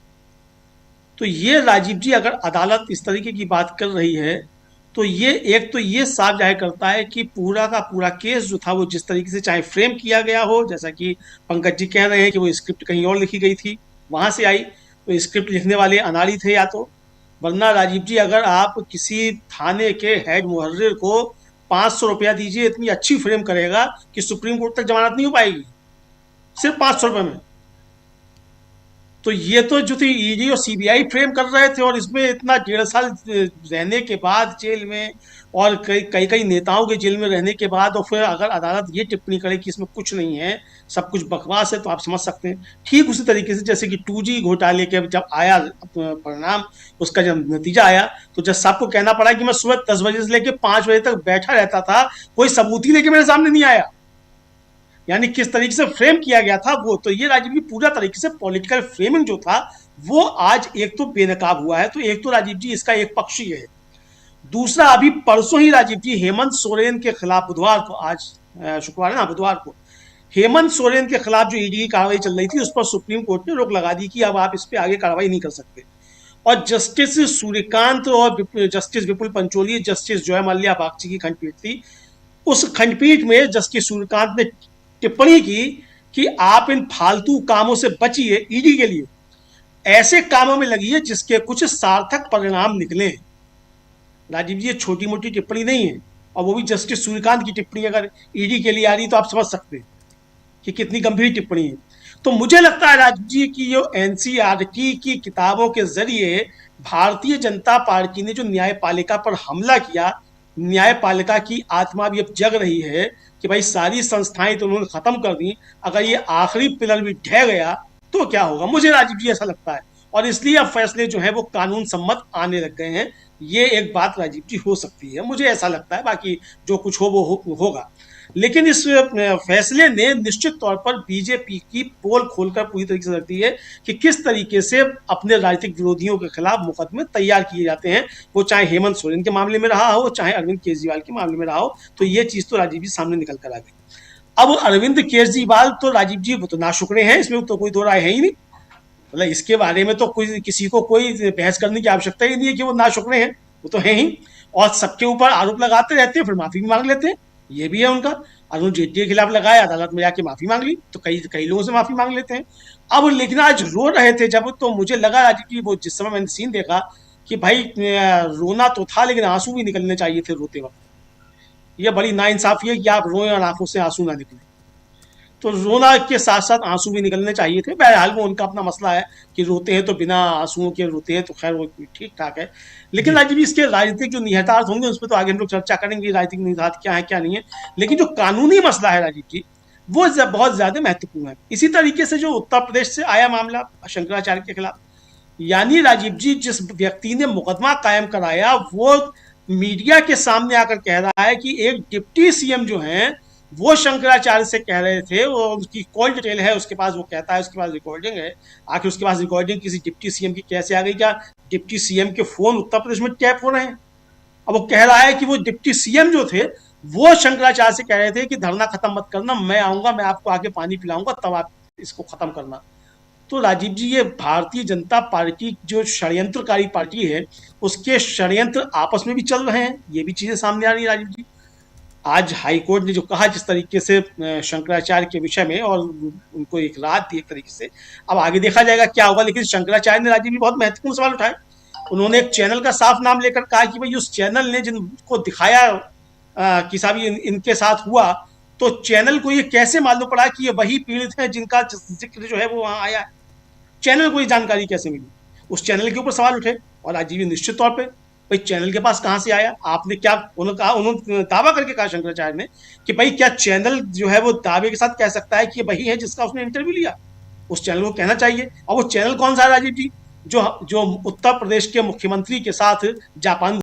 तो ये राजीव जी, अगर अदालत इस तरीके की बात कर रही है तो ये एक तो ये साफ जाहिर करता है कि पूरा का पूरा केस जो था वो जिस तरीके से चाहे फ्रेम किया गया हो, जैसा कि पंकज जी कह रहे हैं कि वो स्क्रिप्ट कहीं और लिखी गई थी, वहां से आई, तो स्क्रिप्ट लिखने वाले अनाड़ी थे या तो, वरना राजीव जी अगर आप किसी थाने के हेड मुहर्रिर को 500 रुपया दीजिए, इतनी अच्छी फ्रेम करेगा कि सुप्रीम कोर्ट तक जमानत नहीं हो पाएगी, सिर्फ 500 रुपये में। तो ये तो जो थी ईडी और सीबीआई फ्रेम कर रहे थे, और इसमें इतना 1.5 साल रहने के बाद जेल में, और कई नेताओं के जेल में रहने के बाद, और फिर अगर अदालत ये टिप्पणी करे कि इसमें कुछ नहीं है, सब कुछ बकवास है, तो आप समझ सकते हैं। ठीक उसी तरीके से जैसे कि 2G घोटाले के जब आया परिणाम, उसका जब नतीजा आया, तो जज साहब को कहना पड़ा कि मैं सुबह 10 बजे से लेकर 5 बजे तक बैठा रहता था, कोई सबूत ही लेके मेरे सामने नहीं आया। यानी किस तरीके से फ्रेम किया गया था वो, तो ये राजीव जी पूरा तरीके से पॉलिटिकल फ्रेमिंग जो था वो आज एक तो बेनकाब हुआ है। तो एक तो राजीव जी इसका एक पक्ष ही है। दूसरा, अभी परसों ही राजीव जी हेमंत सोरेन के खिलाफ, बुधवार को, आज शुक्रवार है ना, बुधवार को हेमंत सोरेन के खिलाफ जो ईडी की कार्रवाई चल रही थी, उस पर सुप्रीम कोर्ट ने रोक लगा दी कि अब आप इस पर आगे कार्रवाई नहीं कर सकते। और जस्टिस सूर्यकांत और जस्टिस विपुल पंचोली, जस्टिस जय मल्ल्या बागची की खंडपीठ थी। उस खंडपीठ में जस्टिस सूर्यकांत ने टिप्पणी की कि आप इन फालतू कामों से बचिए, ईडी के लिए ऐसे कामों में लगिए जिसके कुछ सार्थक परिणाम निकले। राजीव जी ये छोटी मोटी टिप्पणी नहीं है, और वो भी जस्टिस सूर्यकांत की टिप्पणी अगर ईडी के लिए आ रही तो आप समझ सकते हैं कि कितनी गंभीर टिप्पणी है। तो मुझे लगता है राजीव जी की जो एनसीईआरटी की किताबों के जरिए भारतीय जनता पार्टी ने जो न्यायपालिका पर हमला किया, न्यायपालिका की आत्मा भी अब जग रही है कि भाई सारी संस्थाएं तो उन्होंने खत्म कर दी, अगर ये आखिरी पिलर भी ढह गया तो क्या होगा। मुझे राजीव जी ऐसा लगता है, और इसलिए अब फैसले जो है वो कानून सम्मत आने लग गए हैं। ये एक बात राजीव जी हो सकती है, मुझे ऐसा लगता है। बाकी जो कुछ हो वो होगा। लेकिन इस फैसले ने निश्चित तौर पर बीजेपी की पोल खोलकर पूरी तरीके से रख दी है कि किस तरीके से अपने राजनीतिक विरोधियों के खिलाफ मुकदमे तैयार किए जाते हैं, वो चाहे हेमंत सोरेन के मामले में रहा हो, चाहे अरविंद केजरीवाल के मामले में रहा हो। तो ये चीज तो राजीव जी सामने निकल कर आ गई। अब अरविंद केजरीवाल तो राजीव जी वो तो नाशुक्रे हैं, इसमें तो कोई दो राय है ही नहीं। मतलब इसके बारे में तो कोई किसी को कोई बहस करने की आवश्यकता ही नहीं है कि वो नाशुक्रे हैं, वो तो है ही। और सबके ऊपर आरोप लगाते रहते हैं, फिर माफी भी मांग लेते हैं, ये भी है उनका। अरुण जेटली के खिलाफ लगाया, अदालत में जाके माफी मांग ली, तो कई लोगों से माफी मांग लेते हैं। अब लेकिन आज रो रहे थे जब, तो मुझे लगा राजीव जी, वो जिस समय मैंने सीन देखा कि भाई रोना तो था लेकिन आंसू भी निकलने चाहिए थे रोते वक्त। ये बड़ी नाइंसाफी है कि आप रोएं और आंखों से आंसू ना निकले, तो रोना के साथ साथ आंसू भी निकलने चाहिए थे। बहरहाल वो उनका अपना मसला है कि रोते हैं तो बिना आंसुओं के रोते हैं, तो खैर वो ठीक ठाक है। लेकिन राजीव जी, इसके राजनीतिक जो निहितार्थ होंगे उस पर तो आगे हम लोग चर्चा करेंगे, राजनीतिक निहितार्थ क्या है क्या नहीं है। लेकिन जो कानूनी मसला है राजीव जी, वो बहुत ज्यादा महत्वपूर्ण है। इसी तरीके से जो उत्तर प्रदेश से आया मामला शंकराचार्य के खिलाफ, यानी राजीव जी, जिस व्यक्ति ने मुकदमा कायम कराया वो मीडिया के सामने आकर कह रहा है कि एक डिप्टी सीएम जो हैं वो शंकराचार्य से कह रहे थे, वो उसकी कॉल डिटेल है उसके पास, वो कहता है उसके पास रिकॉर्डिंग है। आखिर उसके पास रिकॉर्डिंग किसी डिप्टी सीएम की कैसे आ गई? क्या डिप्टी सीएम के फोन उत्तर प्रदेश में टैप हो रहे हैं? अब वो कह रहा है कि वो डिप्टी सीएम जो थे वो शंकराचार्य से कह रहे थे कि धरना खत्म मत करना, मैं आऊंगा, मैं आपको आके पानी पिलाऊंगा, तब आप इसको खत्म करना। तो राजीव जी, ये भारतीय जनता पार्टी जो षड्यंत्रकारी पार्टी है, उसके षड्यंत्र आपस में भी चल रहे हैं, ये भी चीजें सामने आ रही है राजीव जी। आज हाईकोर्ट ने जो कहा जिस तरीके से शंकराचार्य के विषय में, और उनको एक राहत दी एक तरीके से, अब आगे देखा जाएगा क्या होगा। लेकिन शंकराचार्य ने राजीव जी बहुत महत्वपूर्ण सवाल उठाए। उन्होंने एक चैनल का साफ नाम लेकर कहा कि भाई उस चैनल ने जिनको दिखाया कि साहब इनके साथ हुआ, तो चैनल को ये कैसे मालूम पड़ा कि ये वही पीड़ित हैं जिनका जिक्र जो है वो वहां आया है? चैनल को ये जानकारी कैसे मिली? उस चैनल के ऊपर सवाल उठे। और राजीव निश्चित तौर पे भाई चैनल के पास कहां से आया? आपने क्या उन्होंने दावा करके कहा शंकराचार्य ने कि भाई क्या चैनल जो है वो दावे के साथ कह सकता है कि वही है जिसका उसने इंटरव्यू लिया? उस चैनल को कहना चाहिए। और वो चैनल कौन सा है राजीव जी? जो उत्तर प्रदेश के मुख्यमंत्री के साथ जापान